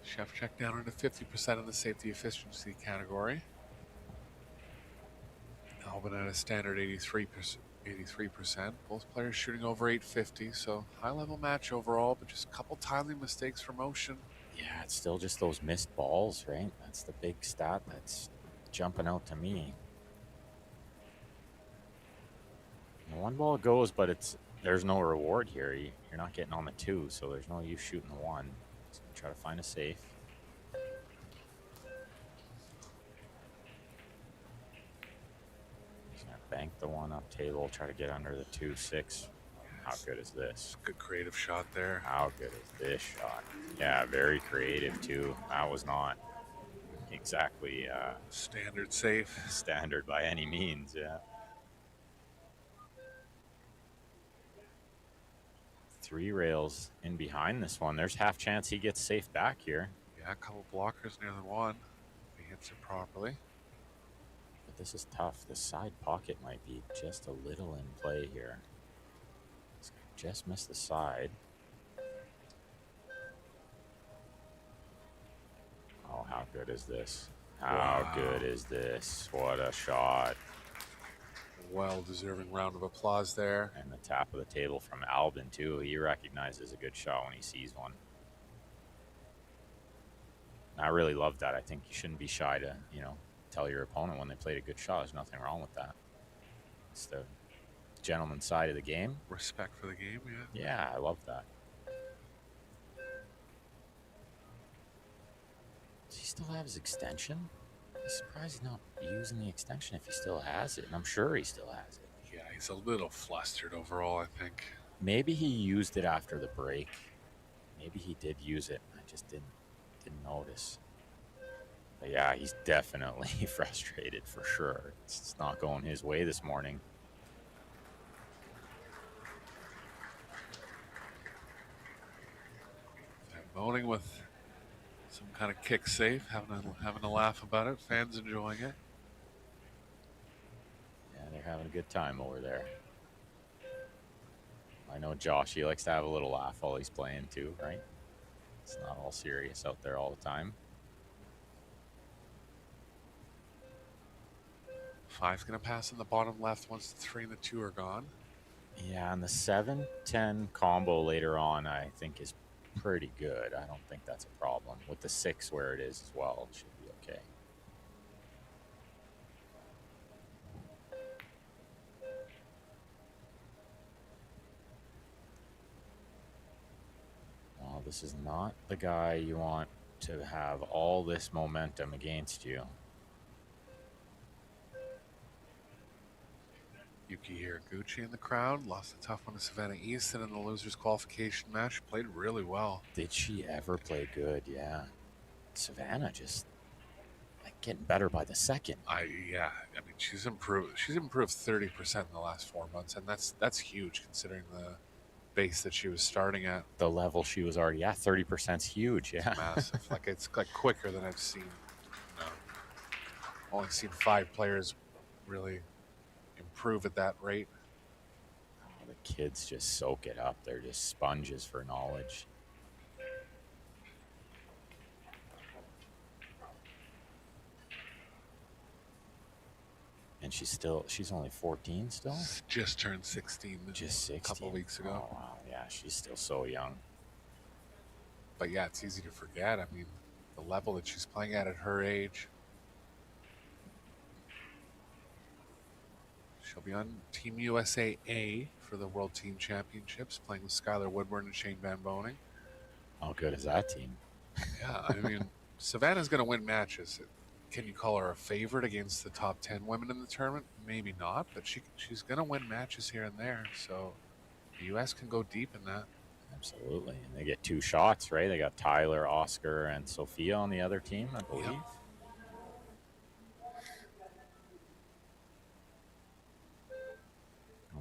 Szewczyk down into 50% in the safety efficiency category. Albin at a standard 83%. Both players shooting over 850, so high-level match overall, but just a couple timely mistakes for Ouschan. Yeah, it's still just those missed balls, right? That's the big stat that's jumping out to me. And 1 ball goes, but there's no reward here. You're not getting on the 2, so there's no use shooting the 1. Just try to find a safe. He's gonna bank the 1 up table, try to get under the 2-6. How good is this? Good creative shot there. How good is this shot? Yeah, very creative too. That was not exactly standard safe. Standard by any means, yeah. 3 rails in behind this one. There's half chance he gets safe back here. Yeah, a couple blockers near the 1. If he hits it properly. But this is tough. The side pocket might be just a little in play here. Just missed the side. Oh, how good is this? How good is this? What a shot. Well-deserving round of applause there. And the tap of the table from Albin, too. He recognizes a good shot when he sees one. I really love that. I think you shouldn't be shy to, tell your opponent when they played a good shot. There's nothing wrong with that. It's the gentleman's side of the game. Respect for the game, yeah. Yeah, I love that. Does he still have his extension? I'm surprised he's not using the extension if he still has it, and I'm sure he still has it. Yeah, he's a little flustered overall, I think. Maybe he used it after the break. Maybe he did use it. I just didn't notice. But yeah, he's definitely frustrated for sure. It's not going his way this morning. Moaning with some kind of kick safe, having a laugh about it. Fans enjoying it. Yeah, they're having a good time over there. I know Josh, he likes to have a little laugh while he's playing too, right? It's not all serious out there all the time. 5's going to pass in the bottom left once the 3 and the 2 are gone. Yeah, and the 7-10 combo later on, I think, is pretty good. I don't think that's a problem. With the 6 where it is as well, it should be okay. Well, this is not the guy you want to have all this momentum against you. Yuki Hiraguchi in the crowd. Lost a tough one to Savannah Easton in the losers qualification match. Played really well. Did she ever play good? Yeah. Savannah just getting better by the second. I mean, she's improved. She's improved 30% in the last 4 months, and that's huge considering the base that she was starting at. The level she was already at, 30% is huge. Yeah. Massive. It's quicker than I've seen. Only seen 5 players really improve at that rate. Oh, the kids just soak it up. They're just sponges for knowledge. And and she's only 14 still. Just turned 16. Just 16. A couple of weeks ago. Oh wow, yeah, she's still so young. But yeah, it's easy to forget. I mean, the level that she's playing at her age. She'll be on Team USA A for the World Team Championships, playing with Skylar Woodburn and Shane Van Boning. How good is that team? Yeah, I mean, Savannah's going to win matches. Can you call her a favorite against the top 10 women in the tournament? Maybe not, but she's going to win matches here and there. So the U.S. can go deep in that. Absolutely. And they get 2 shots, right? They got Tyler, Oscar, and Sophia on the other team, I believe. Yep.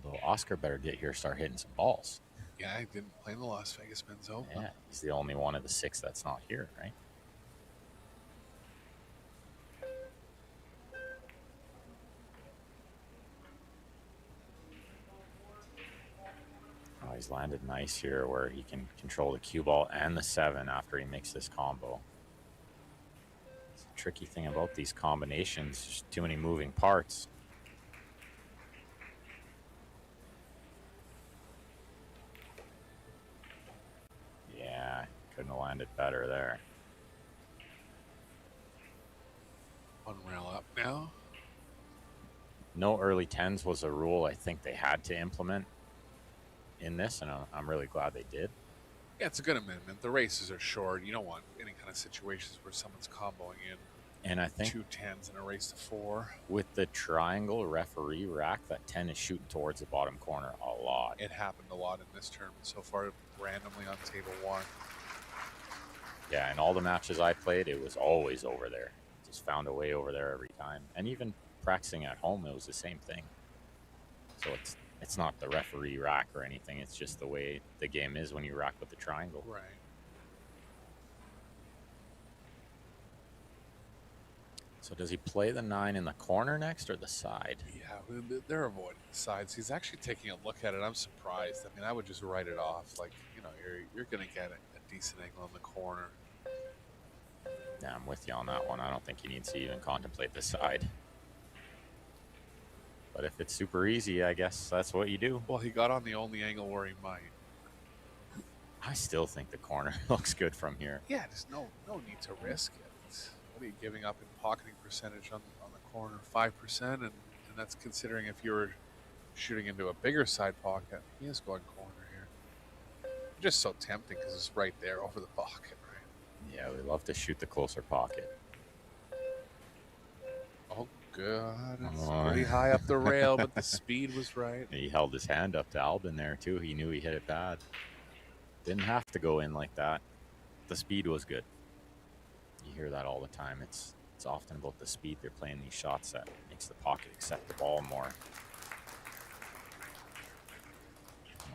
Although Oscar better get here, start hitting some balls. Yeah, he didn't play in the Las Vegas Men's Open. Yeah, he's the only one of the 6 that's not here, right? Oh, he's landed nice here where he can control the cue ball and the 7 after he makes this combo. It's a tricky thing about these combinations, just too many moving parts. Yeah, couldn't have landed better there. 1 rail up now. No early 10s was a rule I think they had to implement in this, and I'm really glad they did. Yeah, it's a good amendment. The races are short. You don't want any kind of situations where someone's comboing in And I think 2 10s in a race to 4. with the triangle referee rack, that 10 is shooting towards the bottom corner a lot. It happened a lot in this tournament so far, randomly on table 1. Yeah, in all the matches I played, it was always over there. Just found a way over there every time. And even practicing at home, it was the same thing. So it's not the referee rack or anything. It's just the way the game is when you rack with the triangle. Right. So does he play the 9 in the corner next or the side? Yeah, they're avoiding the sides. He's actually taking a look at it. I'm surprised. I mean, I would just write it off. Like, you know, you're going to get a decent angle in the corner. Yeah, I'm with you on that one. I don't think he needs to even contemplate the side. But if it's super easy, I guess that's what you do. Well, he got on the only angle where he might. I still think the corner looks good from here. Yeah, there's no need to risk it. What are you giving up in pocketing percentage on the corner? 5%, and that's considering if you were shooting into a bigger side pocket. He is going corner here. Just so tempting because it's right there over the pocket, right? Yeah, we love to shoot the closer pocket. Oh, God. It's pretty high up the rail, but the speed was right. He held his hand up to Albin there, too. He knew he hit it bad. Didn't have to go in like that. The speed was good. You hear that all the time. It's often about the speed they're playing these shots that makes the pocket accept the ball more.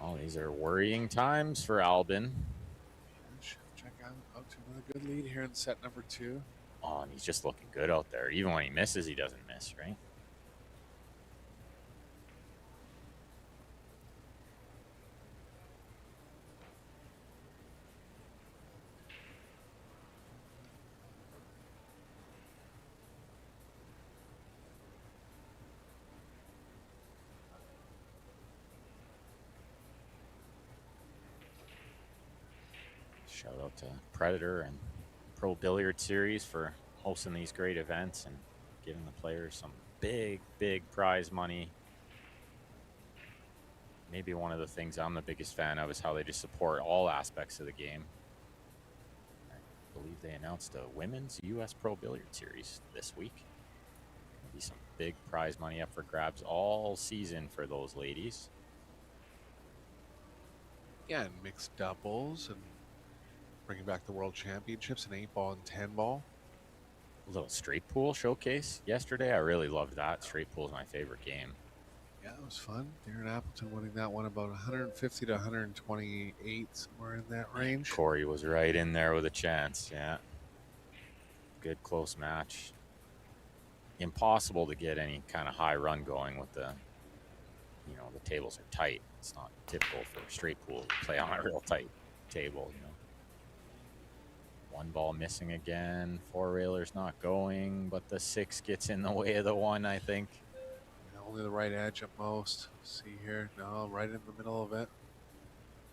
Well, these are worrying times for Albin. Check out to another good lead here in set number 2. Oh, and he's just looking good out there. Even when he misses, he doesn't miss, right? Shout out to Predator and Pro Billiard Series for hosting these great events and giving the players some big prize money. Maybe one of the things I'm the biggest fan of is how they just support all aspects of the game. I believe they announced a women's U.S. Pro Billiard Series this week. There'll be some big prize money up for grabs all season for those ladies. Yeah, and mixed doubles and bringing back the World Championships in 8-ball and 10-ball. A little straight pool showcase yesterday. I really loved that. Straight pool is my favorite game. Yeah, it was fun. Darren Appleton winning that one about 150 to 128, somewhere in that range. Corey was right in there with a chance, yeah. Good close match. Impossible to get any kind of high run going with the, the tables are tight. It's not typical for a straight pool to play on a real tight table, One ball missing again. 4 railers not going, but the 6 gets in the way of the 1, I think. definitely the right edge at most. See here, no, right in the middle of it.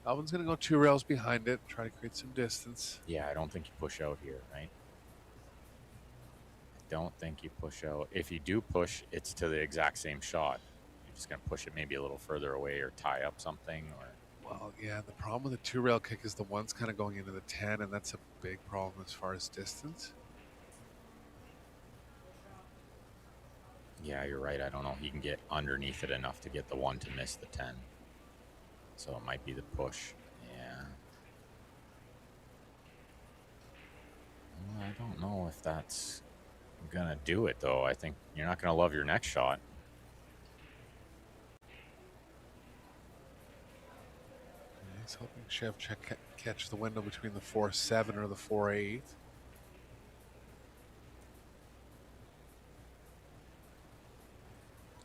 Albin's going to go 2 rails behind it, try to create some distance. Yeah, I don't think you push out here, right? I don't think you push out. If you do push, it's to the exact same shot. You're just going to push it maybe a little further away or tie up something. Or Well, yeah, the problem with the 2 rail kick is the one's kind of going into the 10, and that's a big problem as far as distance. yeah, you're right. I don't know if he can get underneath it enough to get the 1 to miss the 10. So it might be the push. Yeah. Well, I don't know if that's going to do it, though. I think you're not going to love your next shot. He's hoping Szewczyk catch the window between the 4-7 or the 4-8.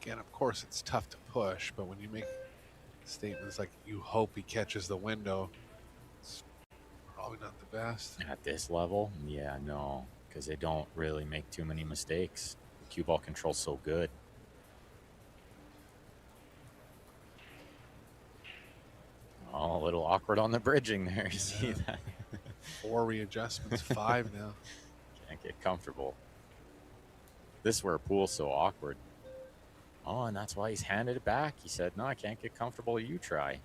Again, of course, it's tough to push, but when you make statements like you hope he catches the window, it's probably not the best. At this level, yeah, no, because they don't really make too many mistakes. The cue ball control's so good. Oh, a little awkward on the bridging there. You see that? 4 readjustments, 5 now. Can't get comfortable. This is where pool's so awkward. Oh, and that's why he's handed it back. He said, no, I can't get comfortable. You try.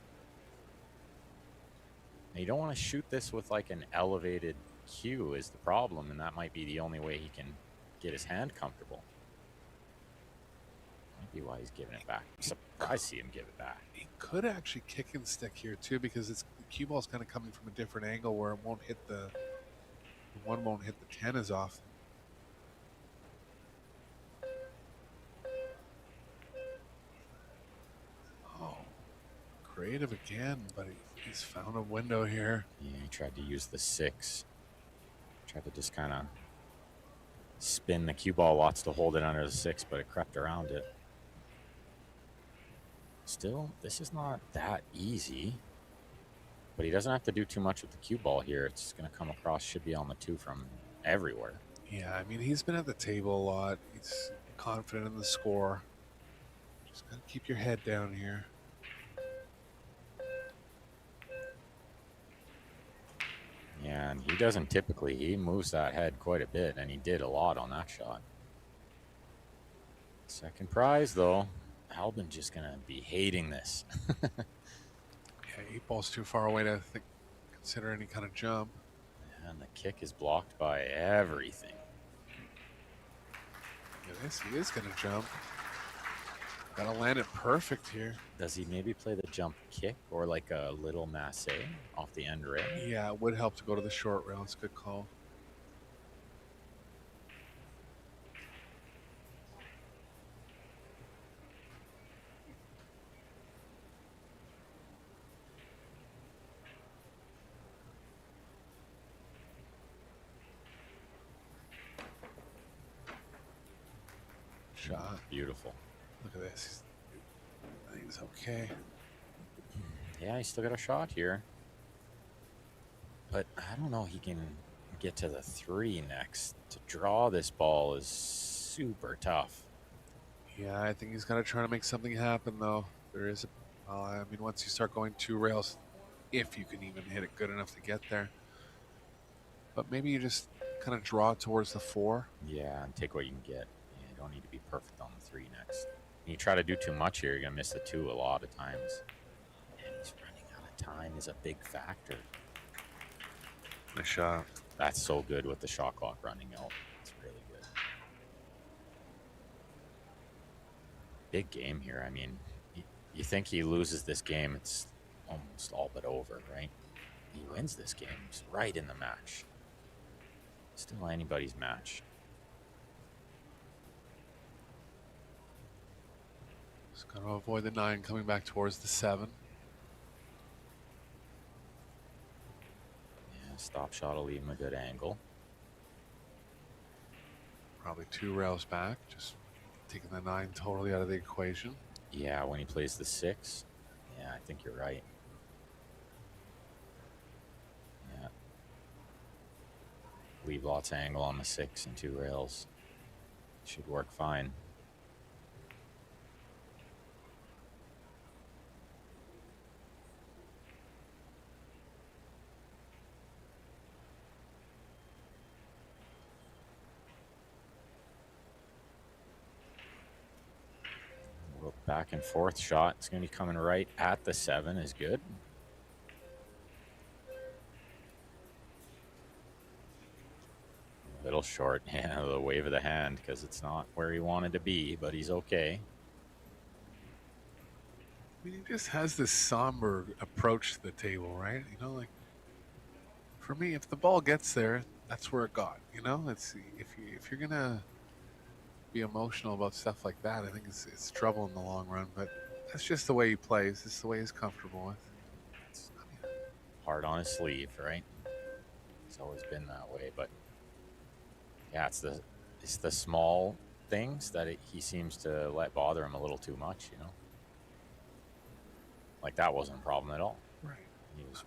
Now, you don't want to shoot this with like an elevated cue is the problem, and that might be the only way he can get his hand comfortable. Might be why he's giving it back. I'm surprised to see him give it back. He could actually kick and stick here too, because the cue ball's kind of coming from a different angle where it won't hit the one won't hit the 10 as often. Oh, creative again, but he's found a window here. Yeah, he tried to use the 6. Tried to just kind of spin the cue ball lots to hold it under the 6, but it crept around it. Still, this is not that easy. But he doesn't have to do too much with the cue ball here. It's going to come across, should be on the 2 from everywhere. Yeah, I mean, he's been at the table a lot. He's confident in the score. Just got to keep your head down here. Yeah, and he doesn't typically. He moves that head quite a bit, and he did a lot on that shot. Second prize, though. Albin just going to be hating this. Yeah, 8 ball's too far away to consider any kind of jump. And the kick is blocked by everything. Yeah, this, he is going to jump. Got to land it perfect here. Does he maybe play the jump kick or like a little masse off the end rail? Yeah, it would help to go to the short rail. It's a good call. Shot. Beautiful. Look at this. I think it's okay. Yeah, he's still got a shot here. But I don't know he can get to the 3 next. To draw this ball is super tough. Yeah, I think he's got to try to make something happen, though. There is a... I mean, once you start going 2 rails, if you can even hit it good enough to get there. But maybe you just kind of draw towards the 4. Yeah, and take what you can get. Yeah, you don't need to be perfect on the 3 next. When you try to do too much here, you're going to miss the 2 a lot of times. And he's running out of time is a big factor. Nice shot. That's so good with the shot clock running out. It's really good. Big game here. I mean, you think he loses this game, it's almost all but over, right? He wins this game. He's right in the match. Still anybody's match. Just got to avoid the 9 coming back towards the 7. Yeah, stop shot will leave him a good angle. Probably 2 rails back, just taking the 9 totally out of the equation. Yeah, when he plays the 6. Yeah, I think you're right. Yeah. Leave lots of angle on the 6 and 2 rails. Should work fine. Back and forth shot. It's going to be coming right at the 7 is good. A little short. Yeah, the wave of the hand because it's not where he wanted to be, but he's okay. I mean, he just has this somber approach to the table, right? You know, like, for me, if the ball gets there, that's where it got. You know, it's if you're gonna be emotional about stuff like that, I think it's trouble in the long run. But that's just the way he plays. It's the way he's comfortable with. Hard on his sleeve, right? It's always been that way. But yeah, it's the small things that he seems to let bother him a little too much. You know, like that wasn't a problem at all. Right. He was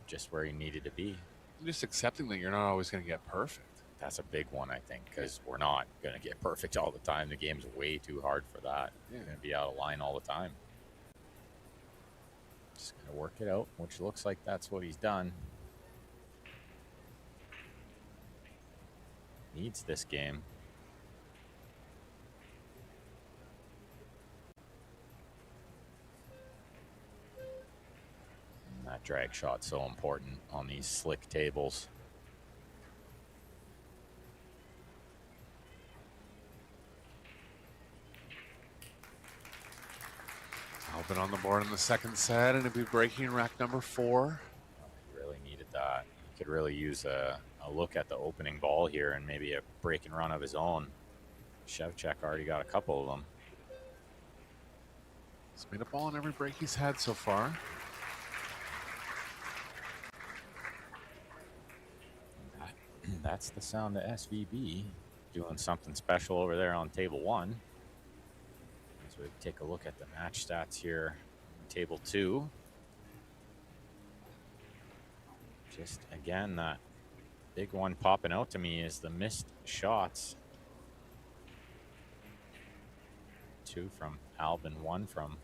just where he needed to be. Just accepting that you're not always going to get perfect. That's a big one, I think, because we're not going to get perfect all the time. The game's way too hard for that. Yeah. You're going to be out of line all the time. Just going to work it out, which looks like that's what he's done. Needs this game. And that drag shot's so important on these slick tables. Albin on the board in the second set, and it'll be breaking rack number 4. He really needed that. He could really use a look at the opening ball here and maybe a break and run of his own. Szewczyk already got a couple of them. He's made a ball in every break he's had so far. That's the sound of SVB doing something special over there on table 1. As we take a look at the match stats here, table 2. Just again, that big one popping out to me is the missed shots. 2 from Albin, 1 from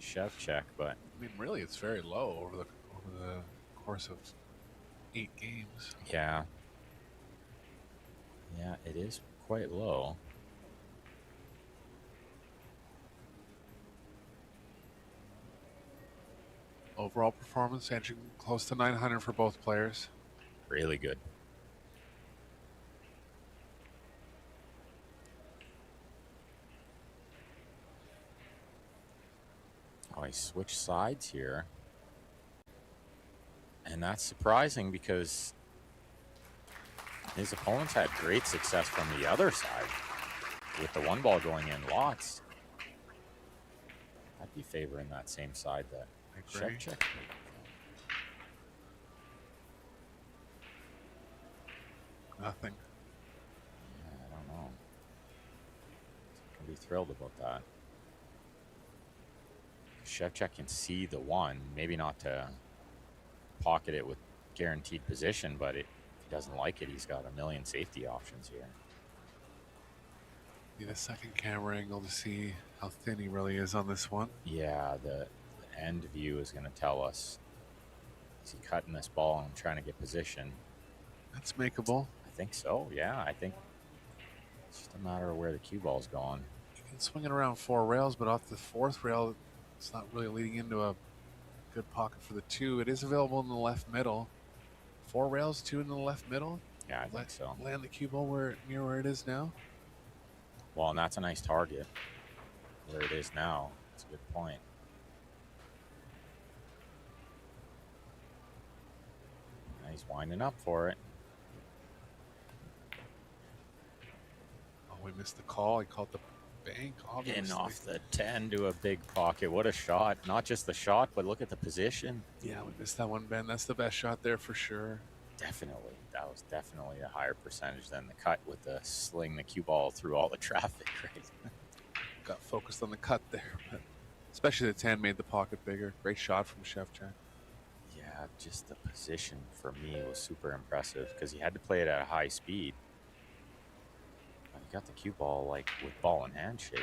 Szewczyk, but I mean, really, it's very low over the course of 8 games. Yeah, it is quite low. Overall performance edging close to 900 for both players. Really good. Oh, he switched sides here. And that's surprising because his opponents had great success from the other side with the 1 ball going in lots. I'd be favoring that same side that Szewczyk. Nothing. Yeah, I don't know. I can be thrilled about that. Szewczyk can see the 1, maybe not to pocket it with guaranteed position, but if he doesn't like it, he's got a million safety options here. Need a second camera angle to see how thin he really is on this one. Yeah, the end view is going to tell us. Is he cutting this ball and trying to get position? That's makeable. I think so, yeah. I think it's just a matter of where the cue ball's going. You can swing it around 4 rails, but off the 4th rail, it's not really leading into a good pocket for the 2. It is available in the left middle. 4 rails, 2 in the left middle. Yeah, I think so. Land the cue ball near where it is now. Well, and that's a nice target where it is now. That's a good point. Now he's winding up for it. Oh, we missed the call. He called the bank, obviously. In off the 10 to a big pocket. What a shot. Not just the shot, but look at the position. Yeah, we missed that one, Ben. That's the best shot there for sure. Definitely. That was definitely a higher percentage than the cut with the sling the cue ball through all the traffic, right? Got focused on the cut there, but especially the 10 made the pocket bigger. Great shot from Szewczyk. Yeah, just the position for me was super impressive because he had to play it at a high speed. But he got the cue ball like with ball in hand shape.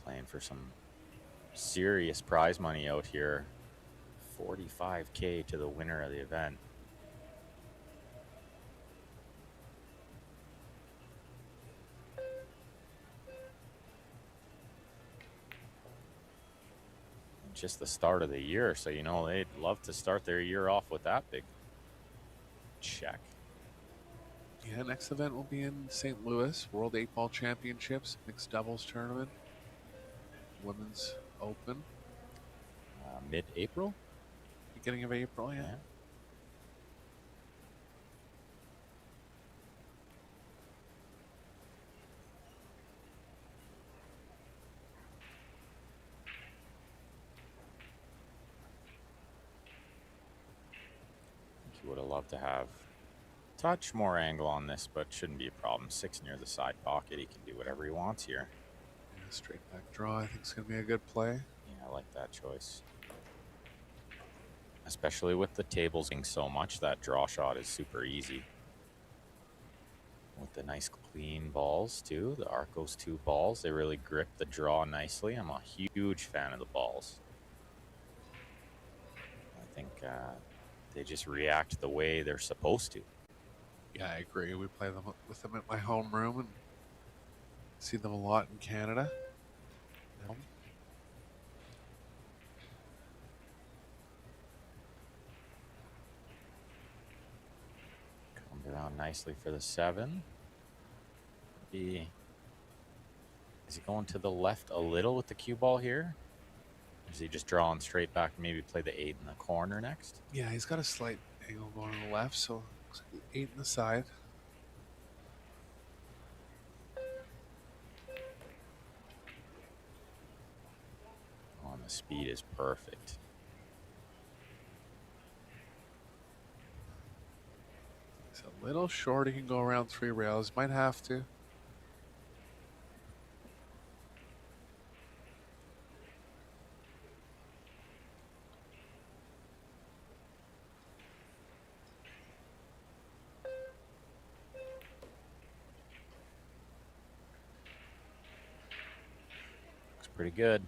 Playing for some serious prize money out here. $45K to the winner of the event. just the start of the year, so you know they'd love to start their year off with that big check. Yeah, next event will be in St. Louis, World 8-Ball Championships, mixed doubles tournament, Women's Open. Mid-April? Beginning of April, yeah. He would have loved to have touch more angle on this, but shouldn't be a problem. 6 near the side pocket. He can do whatever he wants here. Yeah, straight back draw, I think, is going to be a good play. Yeah, I like that choice. Especially with the tables being so much, that draw shot is super easy. With the nice clean balls, too. The Arcos 2 balls, they really grip the draw nicely. I'm a huge fan of the balls. I think they just react the way they're supposed to. Yeah, I agree. We play them with them at my homeroom and see them a lot in Canada. Comes around nicely for the 7. Is he going to the left a little with the cue ball here? Or is he just drawing straight back, maybe play the 8 in the corner next? Yeah, he's got a slight angle going to the left, so looks like the 8 in the side. Oh, and the speed is perfect. He's a little short. He can go around 3 rails. Might have to. Pretty good.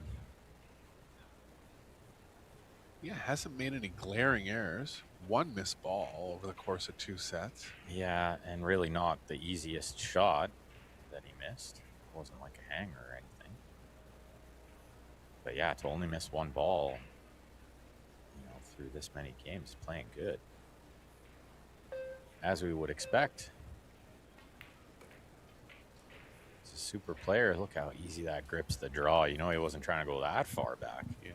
Yeah, hasn't made any glaring errors. 1 missed ball over the course of 2 sets. Yeah, and really not the easiest shot that he missed. It wasn't like a hanger or anything. But yeah, to only miss 1 ball, you know, through this many games, playing good. As we would expect. He's a super player. Look how easy that grips the draw. You know, he wasn't trying to go that far back. Yeah.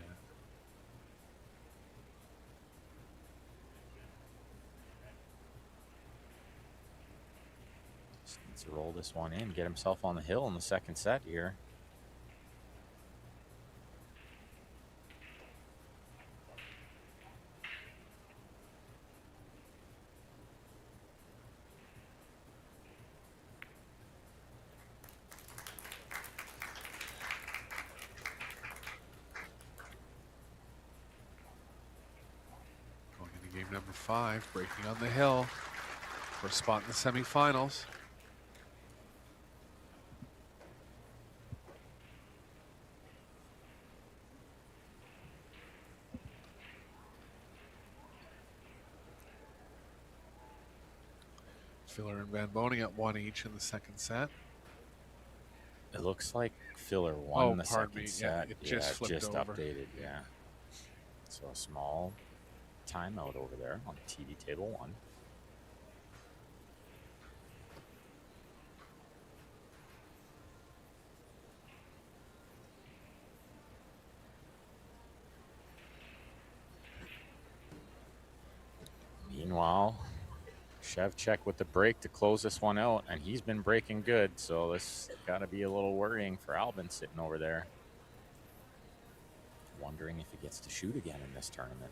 Just needs to roll this one in, get himself on the hill in the second set here. Number 5, breaking on the hill for a spot in the semifinals. Filler and Van Boning at 1 each in the second set. It looks like Filler won the pardon second me. set. Yeah, it just flipped over. Updated, yeah. So a small timeout over there on TD table 1. Meanwhile, Szewczyk with the break to close this one out, and he's been breaking good, so this got to be a little worrying for Albin sitting over there. Wondering if he gets to shoot again in this tournament.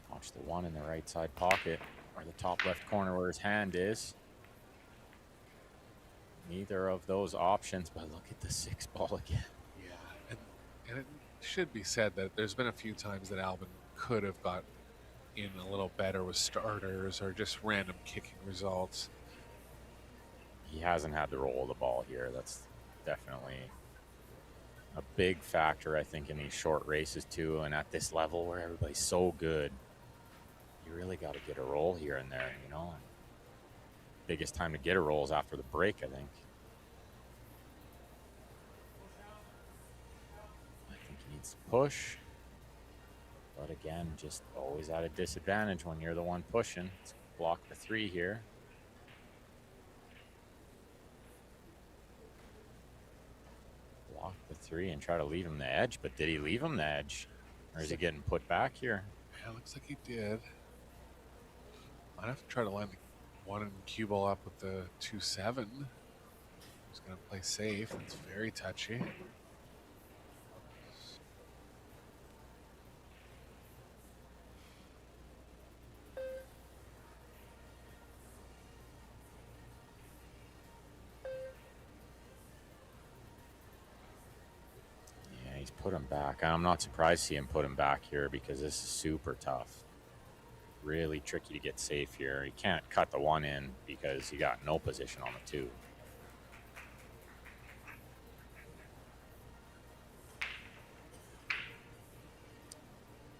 Watch the 1 in the right side pocket, or the top left corner where his hand is. Neither of those options, but look at the 6 ball again. Yeah, and it should be said that there's been a few times that Albin could have got in a little better with starters or just random kicking results. He hasn't had the roll of the ball here. That's definitely a big factor, I think, in these short races too. And at this level where everybody's so good, you really got to get a roll here and there, you know. Biggest time to get a roll is after the break, I think. I think he needs to push. But again, just always at a disadvantage when you're the one pushing. Let's block the 3 here. Block the 3 and try to leave him the edge. But did he leave him the edge? Or is he getting put back here? Yeah, looks like he did. Might have to try to line the 1 and cue ball up with the 2-7. He's going to play safe. That's very touchy. Yeah, he's put him back. I'm not surprised to see him put him back here because this is super tough. Really tricky to get safe here. You can't cut the 1 in because you got no position on the 2.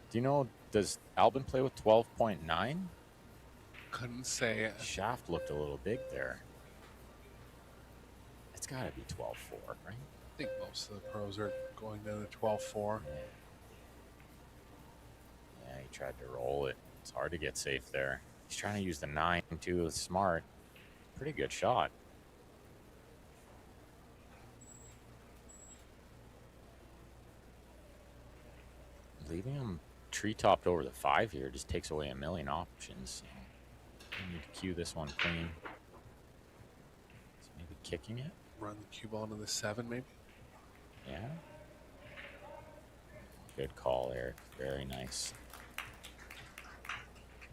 Do you know, does Albin play with 12.9? Couldn't say. Shaft looked a little big there. It's got to be 12.4, right? I think most of the pros are going down to 12.4. Yeah, he tried to roll it. It's hard to get safe there. He's trying to use the 9 too. It's smart. Pretty good shot. Leaving him tree-topped over the 5 here just takes away a million options. I need to cue this one clean. So maybe kicking it? Run the cue ball into the 7 maybe? Yeah. Good call, Eric. Very nice.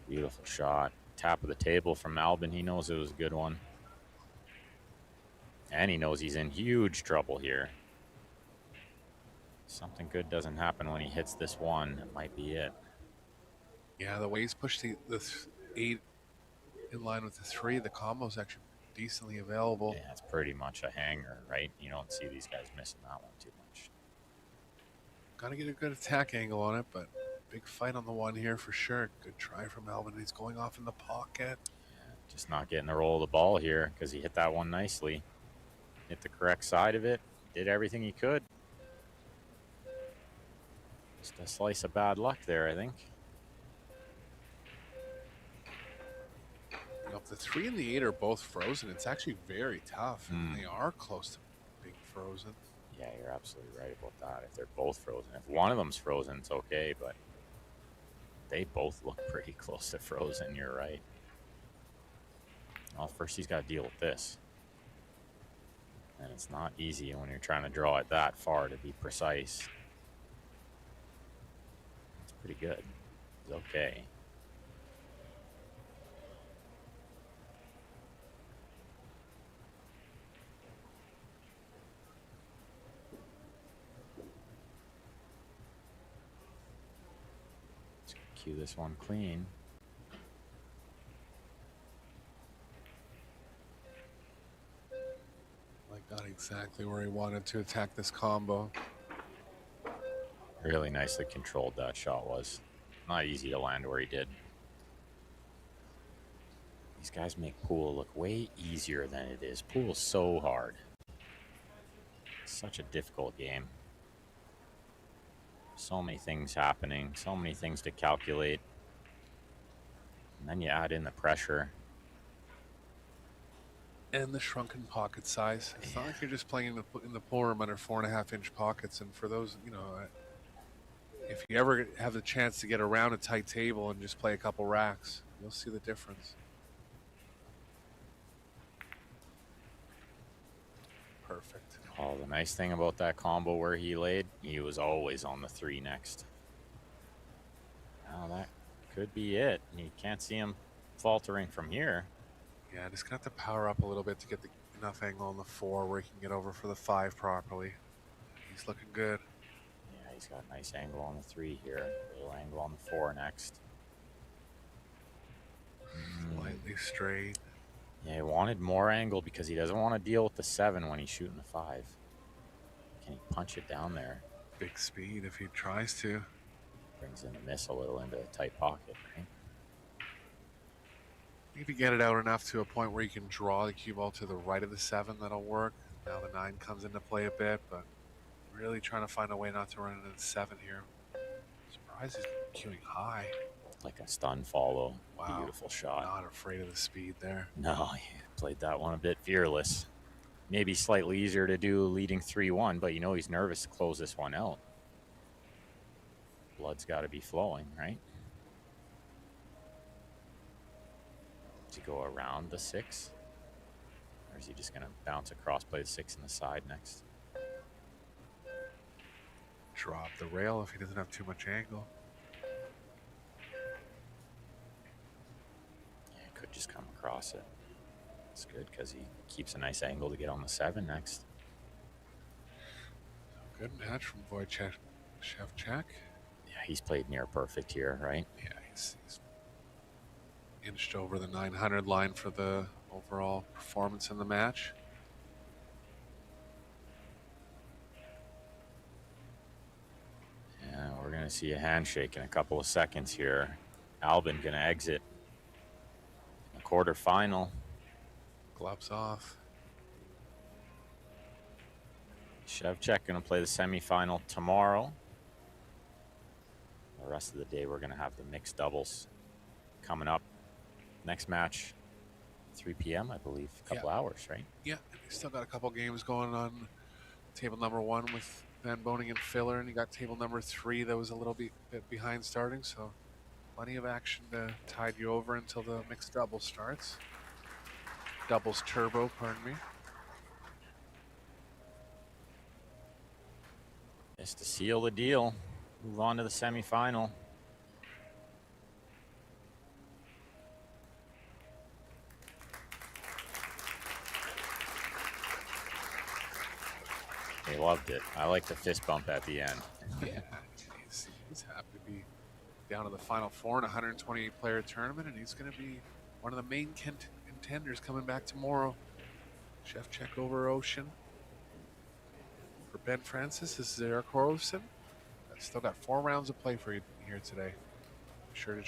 Beautiful shot. Tap of the table from Albin. He knows it was a good one. And he knows he's in huge trouble here. Something good doesn't happen when he hits this 1. It might be it. Yeah, the way he's pushed the 8 in line with the 3, the combo's actually decently available. Yeah, it's pretty much a hanger, right? You don't see these guys missing that one too much. Got to get a good attack angle on it, but big fight on the 1 here for sure. Good try from Albin. He's going off in the pocket. Yeah, just not getting the roll of the ball here because he hit that 1 nicely. Hit the correct side of it. Did everything he could. Just a slice of bad luck there, I think. You know, if the 3 and the 8 are both frozen, it's actually very tough. And they are close to being frozen. Yeah, you're absolutely right about that. If they're both frozen. If one of them's frozen, it's okay, but they both look pretty close to frozen. You're right. Well, first he's got to deal with this. And it's not easy when you're trying to draw it that far to be precise. It's pretty good. It's okay. Let's cue this one clean. Got exactly where he wanted to attack this combo. Really nicely controlled that shot was. Not easy to land where he did. These guys make pool look way easier than it is. Pool's so hard. It's such a difficult game. So many things happening, so many things to calculate. And then you add in the pressure. And the shrunken pocket size. It's not like you're just playing in the pool room under 4.5-inch pockets. And for those, you know, if you ever have the chance to get around a tight table and just play a couple racks, you'll see the difference. Perfect. Oh, the nice thing about that combo where he laid, he was always on the 3 next. Now that could be it. You can't see him faltering from here. Yeah, just gonna have to power up a little bit to get enough angle on the 4 where he can get over for the 5 properly. He's looking good. Yeah, he's got a nice angle on the 3 here. A little angle on the 4 next. Slightly straight. Yeah, he wanted more angle because he doesn't want to deal with the 7 when he's shooting the 5. Can he punch it down there? Big speed if he tries to. Brings in the miss a little into a tight pocket, right? If you get it out enough to a point where you can draw the cue ball to the right of the 7, that'll work. Now the 9 comes into play a bit, but really trying to find a way not to run into the 7 here. Surprised he's cueing high. Like a stun follow. Wow. Beautiful shot. Not afraid of the speed there. No, he played that one a bit fearless. Maybe slightly easier to do leading 3-1, but you know he's nervous to close this one out. Blood's got to be flowing, right? Does he go around the 6? Or is he just going to bounce across, play the 6 in the side next? Drop the rail if he doesn't have too much angle. Yeah, he could just come across it. It's good because he keeps a nice angle to get on the 7 next. Good match from Wojciech Szewczyk. Yeah, he's played near perfect here, right? Yeah, he's inched over the 900 line for the overall performance in the match. Yeah, we're going to see a handshake in a couple of seconds here. Albin going to exit in the quarterfinal. Gloves off. Szewczyk going to play the semifinal tomorrow. The rest of the day, we're going to have the mixed doubles coming up. Next match, 3 p.m., I believe. A couple hours, right? Yeah, he's still got a couple games going on table number 1 with Van Boning and Filler, and you got table number 3 that was a little bit behind starting, so plenty of action to tide you over until the mixed doubles starts. Doubles turbo, pardon me. Just to seal the deal, move on to the semifinal. They loved it. I like the fist bump at the end. Yeah, he's happy to be down to the final 4 in a 128-player tournament, and he's going to be one of the main contenders coming back tomorrow. Szewczyk over Ouschan. For Ben Francis, this is Eric Horowson. I've still got 4 rounds of play for you here today. Be sure to